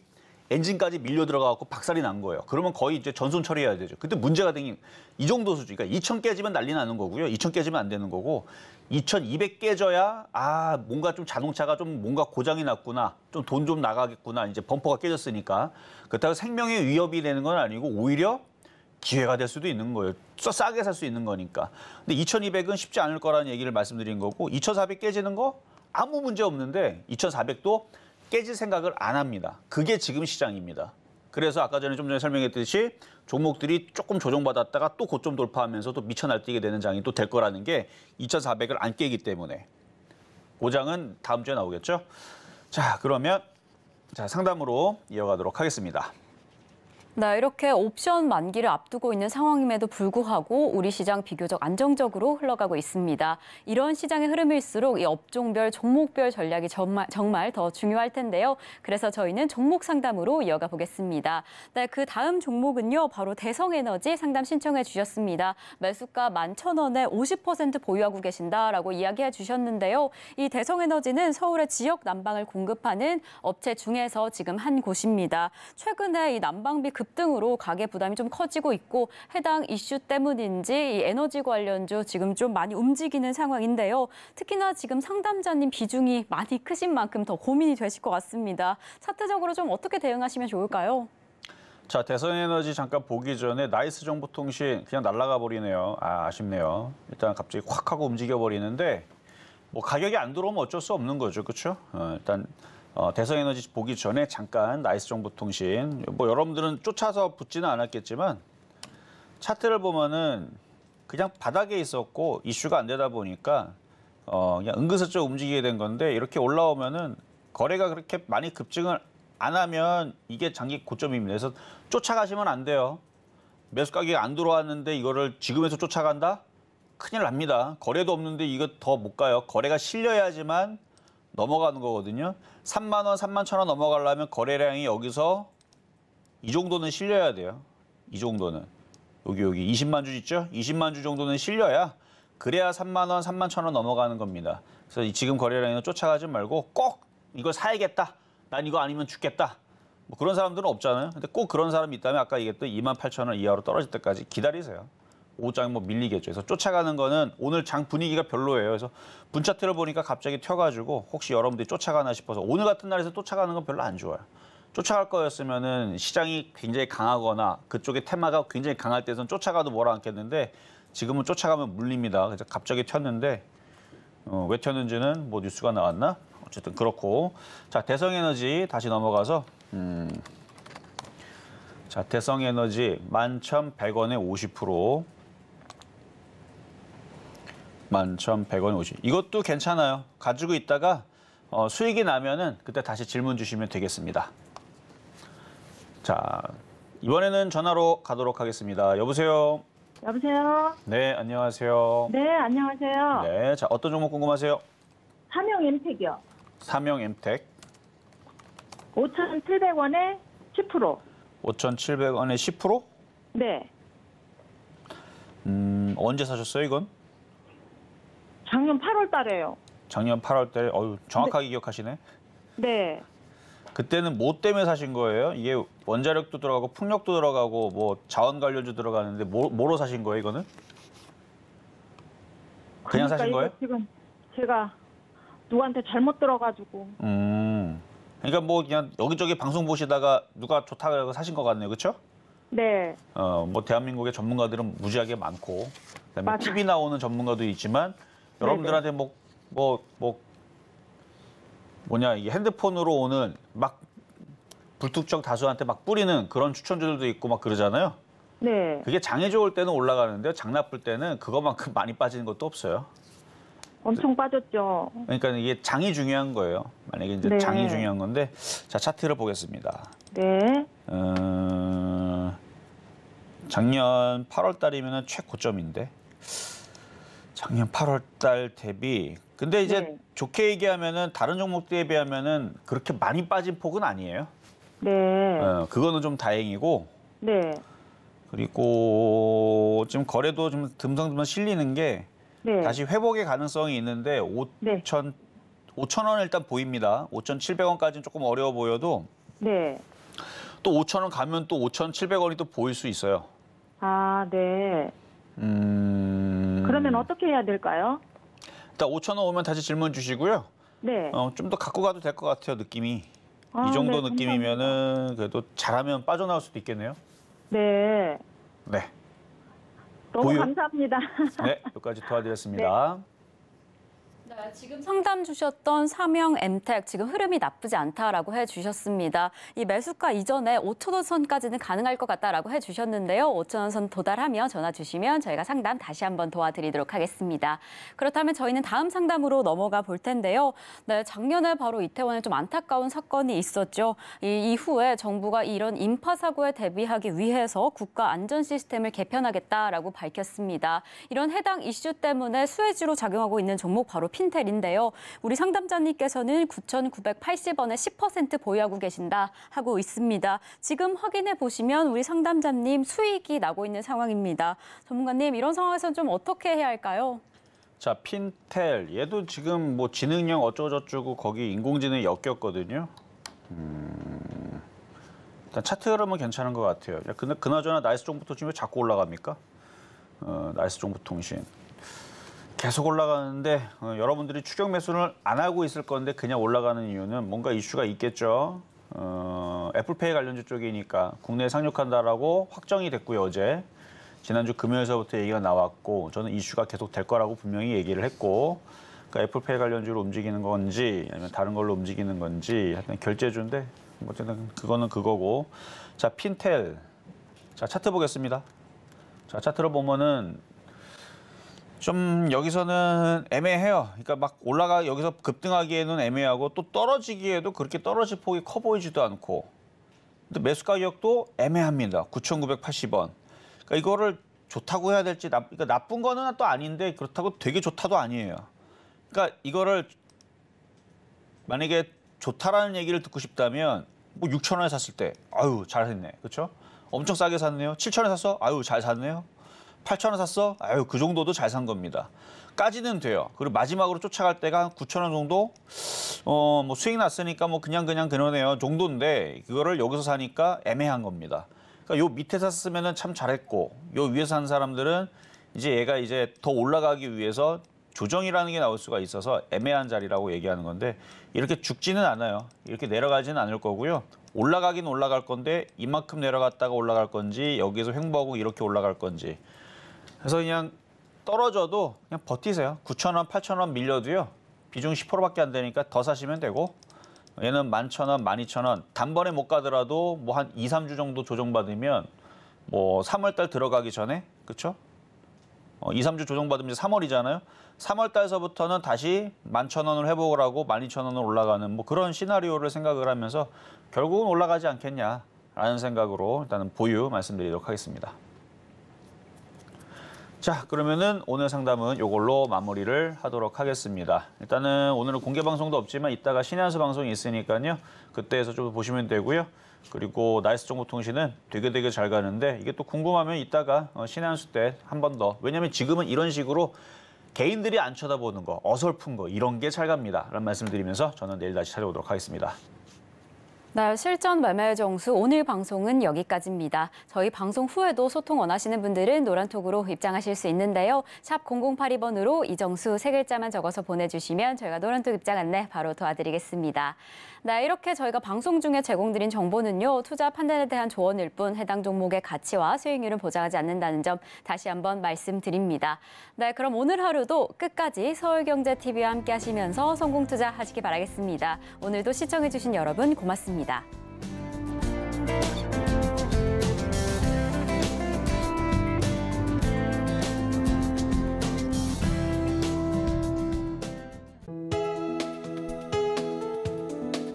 엔진까지 밀려 들어가고 박살이 난 거예요. 그러면 거의 이제 전손 처리해야 되죠. 그때 문제가 생긴 이 정도 수준. 그러니까 2000 깨지면 난리 나는 거고요. 2000 깨지면 안 되는 거고 2200 깨져야 뭔가 좀 자동차가 좀 뭔가 고장이 났구나. 좀 돈 좀 나가겠구나. 이제 범퍼가 깨졌으니까. 그렇다고 생명의 위협이 되는 건 아니고 오히려 기회가 될 수도 있는 거예요. 싸게 살 수 있는 거니까. 근데 2200은 쉽지 않을 거라는 얘기를 말씀드린 거고 2400 깨지는 거 아무 문제 없는데 2400도 깨질 생각을 안 합니다. 그게 지금 시장입니다. 그래서 아까 전에 좀 전에 설명했듯이 종목들이 조금 조정받았다가 또 고점 돌파하면서 또 미쳐 날뛰게 되는 장이 또 될 거라는 게 2400을 안 깨기 때문에. 고장은 다음 주에 나오겠죠? 자, 그러면 상담으로 이어가도록 하겠습니다. 네, 이렇게 옵션 만기를 앞두고 있는 상황임에도 불구하고 우리 시장 비교적 안정적으로 흘러가고 있습니다. 이런 시장의 흐름일수록 이 업종별, 종목별 전략이 정말 더 중요할 텐데요. 그래서 저희는 종목 상담으로 이어가 보겠습니다. 네, 그 다음 종목은요, 바로 대성에너지 상담 신청해 주셨습니다. 매수가 11,000원에 50% 보유하고 계신다라고 이야기해 주셨는데요. 이 대성에너지는 서울의 지역 난방을 공급하는 업체 중에서 지금 한 곳입니다. 최근에 이 난방비 급등으로 가계 부담이 좀 커지고 있고 해당 이슈 때문인지 이 에너지 관련주 지금 좀 많이 움직이는 상황인데요. 특히나 지금 상담자님 비중이 많이 크신 만큼 더 고민이 되실 것 같습니다. 차트적으로 좀 어떻게 대응하시면 좋을까요? 자, 대성에너지 잠깐 보기 전에 나이스정보통신 그냥 날아가 버리네요. 아쉽네요. 일단 갑자기 확 하고 움직여 버리는데 뭐 가격이 안 들어오면 어쩔 수 없는 거죠. 그렇죠? 일단 대성에너지 보기 전에 잠깐 나이스정보통신 뭐 여러분들은 쫓아서 붙지는 않았겠지만 차트를 보면은 그냥 바닥에 있었고 이슈가 안 되다 보니까 그냥 은근슬쩍 움직이게 된 건데 이렇게 올라오면은 거래가 그렇게 많이 급증을 안 하면 이게 장기 고점입니다. 그래서 쫓아가시면 안 돼요. 매수 가격이 안 들어왔는데 이거를 지금에서 쫓아간다? 큰일 납니다. 거래도 없는데 이거 더 못 가요. 거래가 실려야지만 넘어가는 거거든요. 3만 원, 3만 1,000원 넘어가려면 거래량이 여기서 이 정도는 실려야 돼요. 이 정도는. 여기 20만 주 있죠? 20만 주 정도는 실려야 그래야 3만 원, 3만 1,000원 넘어가는 겁니다. 그래서 지금 거래량에는 쫓아가지 말고 꼭 이거 사야겠다. 난 이거 아니면 죽겠다. 뭐 그런 사람들은 없잖아요. 근데 꼭 그런 사람이 있다면 아까 얘기했던 28,000원 이하로 떨어질 때까지 기다리세요. 오장이 뭐 밀리겠죠. 그래서 쫓아가는 거는 오늘 장 분위기가 별로예요. 그래서 분차트를 보니까 갑자기 튀어가지고 혹시 여러분들이 쫓아가나 싶어서 오늘 같은 날에서 쫓아가는 건 별로 안 좋아요. 쫓아갈 거였으면은 시장이 굉장히 강하거나 그쪽의 테마가 굉장히 강할 때선 쫓아가도 뭐라 않겠는데 지금은 쫓아가면 물립니다. 그래서 갑자기 튀었는데 왜 튀었는지는 뭐 뉴스가 나왔나? 어쨌든 그렇고 자 대성에너지 다시 넘어가서 자 대성에너지 11,100원에 50%. 11,100원에 50. 이것도 괜찮아요. 가지고 있다가 수익이 나면은 그때 다시 질문 주시면 되겠습니다. 자, 이번에는 전화로 가도록 하겠습니다. 여보세요? 여보세요? 네, 안녕하세요. 네, 안녕하세요. 네, 자, 어떤 종목 궁금하세요? 삼형 엠텍이요. 삼형 엠텍. 5,700원에 10%. 5,700원에 10%? 네. 언제 사셨어요, 이건? 작년 8월 달에요. 작년 8월 달에, 정확하게 기억하시네. 네. 그때는 뭐 때문에 사신 거예요? 이게 원자력도 들어가고 풍력도 들어가고 뭐 자원 관련주 들어가는데 뭐로 사신 거예요, 이거는? 그냥 사신 거예요? 지금 제가 누구한테 잘못 들어가지고. 그러니까 뭐 그냥 여기저기 방송 보시다가 누가 좋다 그래서 사신 것 같네요, 그렇죠? 네. 뭐 대한민국의 전문가들은 무지하게 많고, 그다음에 맞아요. TV 나오는 전문가도 있지만 여러분들한테 뭐냐 이게 핸드폰으로 오는 막 불특정 다수한테 막 뿌리는 그런 추천주들도 있고 막 그러잖아요. 네. 그게 장이 좋을 때는 올라가는데 장 나쁠 때는 그것만큼 많이 빠지는 것도 없어요. 엄청 빠졌죠. 그러니까 이게 장이 중요한 거예요. 만약에 이제 네. 장이 중요한 건데, 자 차트를 보겠습니다. 네. 작년 8월 달이면 최고점인데, 작년 8월 달 대비. 근데 이제 네. 좋게 얘기하면은 다른 종목 대비하면은 그렇게 많이 빠진 폭은 아니에요. 네. 그거는 좀 다행이고. 네. 그리고 지금 거래도 좀 듬성듬성 실리는 게 네. 다시 회복의 가능성이 있는데 네. 5,000원 일단 보입니다. 5,700원까지는 조금 어려워 보여도 네. 또 5,000원 가면 또 5,700원이 또 보일 수 있어요. 아, 네. 그러면 어떻게 해야 될까요? 일단 5,000원 오면 다시 질문 주시고요. 네. 좀 더 갖고 가도 될 것 같아요, 느낌이. 아, 이 정도 네, 느낌이면은 그래도 잘하면 빠져나올 수도 있겠네요. 네. 네. 너무 보유. 감사합니다. 네, 여기까지 도와드렸습니다. 네, 지금 상담 주셨던 삼형 엠텍 지금 흐름이 나쁘지 않다라고 해주셨습니다. 이 매수가 이전에 5,000원 선까지는 가능할 것 같다라고 해주셨는데요. 5,000원 선 도달하면 전화 주시면 저희가 상담 다시 한번 도와드리도록 하겠습니다. 그렇다면 저희는 다음 상담으로 넘어가 볼 텐데요. 네, 작년에 바로 이태원에 좀 안타까운 사건이 있었죠. 이 이후에 정부가 이런 인파 사고에 대비하기 위해서 국가 안전 시스템을 개편하겠다라고 밝혔습니다. 이런 해당 이슈 때문에 수혜주로 작용하고 있는 종목 바로 핀텔인데요. 우리 상담자님께서는 9,980원에 10% 보유하고 계신다 하고 있습니다. 지금 확인해 보시면 우리 상담자님 수익이 나고 있는 상황입니다. 전문가님, 이런 상황에서는 좀 어떻게 해야 할까요? 자, 핀텔. 얘도 지금 뭐 지능형 어쩌고저쩌고 거기 인공지능이 엮였거든요. 일단 차트 흐름은 괜찮은 것 같아요. 그나저나 나이스 종부터 지금 왜 자꾸 올라갑니까? 나이스 종부통신. 계속 올라가는데 여러분들이 추격 매수를 안 하고 있을 건데 그냥 올라가는 이유는 뭔가 이슈가 있겠죠. 애플페이 관련주 쪽이니까 국내에 상륙한다라고 확정이 됐고요, 어제. 지난주 금요일서부터 얘기가 나왔고 저는 이슈가 계속 될 거라고 분명히 얘기를 했고, 그러니까 애플페이 관련주로 움직이는 건지 아니면 다른 걸로 움직이는 건지 하여튼 결제주인데 어쨌든 그거는 그거고. 자, 핀텔. 자, 차트 보겠습니다. 자, 차트를 보면은 좀 여기서는 애매해요. 그러니까 막 여기서 급등하기에는 애매하고 또 떨어지기에도 그렇게 떨어질 폭이 커 보이지도 않고. 근데 매수 가격도 애매합니다. 9,980원. 그러니까 이거를 좋다고 해야 될지 그러니까 나쁜 거는 또 아닌데 그렇다고 되게 좋다도 아니에요. 그러니까 이거를 만약에 좋다라는 얘기를 듣고 싶다면 뭐 6,000원에 샀을 때 아유 잘했네. 그렇죠? 엄청 싸게 샀네요. 7,000원에 샀어? 아유 잘 샀네요. 8,000원 샀어? 아유 그 정도도 잘 산 겁니다. 까지는 돼요. 그리고 마지막으로 쫓아갈 때가 한 9,000원 정도 뭐 수익 났으니까 뭐 그냥 그러네요 정도인데 그거를 여기서 사니까 애매한 겁니다. 그러니까 요 밑에 샀으면은 참 잘했고 요 위에서 산 사람들은 이제 얘가 이제 더 올라가기 위해서 조정이라는 게 나올 수가 있어서 애매한 자리라고 얘기하는 건데 이렇게 죽지는 않아요. 이렇게 내려가지는 않을 거고요. 올라가긴 올라갈 건데 이만큼 내려갔다가 올라갈 건지 여기서 횡보하고 이렇게 올라갈 건지. 그래서 그냥 떨어져도 그냥 버티세요. 9,000원, 8,000원 밀려도요. 비중 10%밖에 안 되니까 더 사시면 되고 얘는 11,000원, 12,000원 단번에 못 가더라도 뭐 한 2, 3주 정도 조정받으면 뭐 3월 달 들어가기 전에 그렇죠? 2, 3주 조정받으면 이제 3월이잖아요. 3월 달서부터는 다시 11,000원을 회복을 하고 12,000원을 올라가는 뭐 그런 시나리오를 생각을 하면서 결국은 올라가지 않겠냐라는 생각으로 일단은 보유 말씀드리도록 하겠습니다. 자, 그러면은 오늘 상담은 이걸로 마무리를 하도록 하겠습니다. 일단은 오늘은 공개 방송도 없지만 이따가 신의 한수 방송이 있으니까요. 그때에서 좀 보시면 되고요. 그리고 나이스정보통신은 되게 잘 가는데 이게 또 궁금하면 이따가 신의 한수 때 한 번 더. 왜냐하면 지금은 이런 식으로 개인들이 안 쳐다보는 거, 어설픈 거 이런 게 잘 갑니다. 라는 말씀을 드리면서 저는 내일 다시 찾아오도록 하겠습니다. 네, 실전 매매 정수 오늘 방송은 여기까지입니다. 저희 방송 후에도 소통 원하시는 분들은 노란톡으로 입장하실 수 있는데요. 샵 0082번으로 이정수 세 글자만 적어서 보내주시면 저희가 노란톡 입장 안내 바로 도와드리겠습니다. 네, 이렇게 저희가 방송 중에 제공드린 정보는요. 투자 판단에 대한 조언일 뿐 해당 종목의 가치와 수익률은 보장하지 않는다는 점 다시 한번 말씀드립니다. 네, 그럼 오늘 하루도 끝까지 서울경제TV와 함께 하시면서 성공 투자하시기 바라겠습니다. 오늘도 시청해주신 여러분 고맙습니다.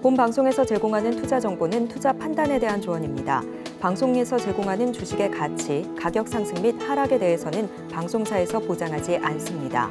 본 방송에서 제공하는 투자 정보는 투자 판단에 대한 조언입니다. 방송에서 제공하는 주식의 가치, 가격 상승 및 하락에 대해서는 방송사에서 보장하지 않습니다.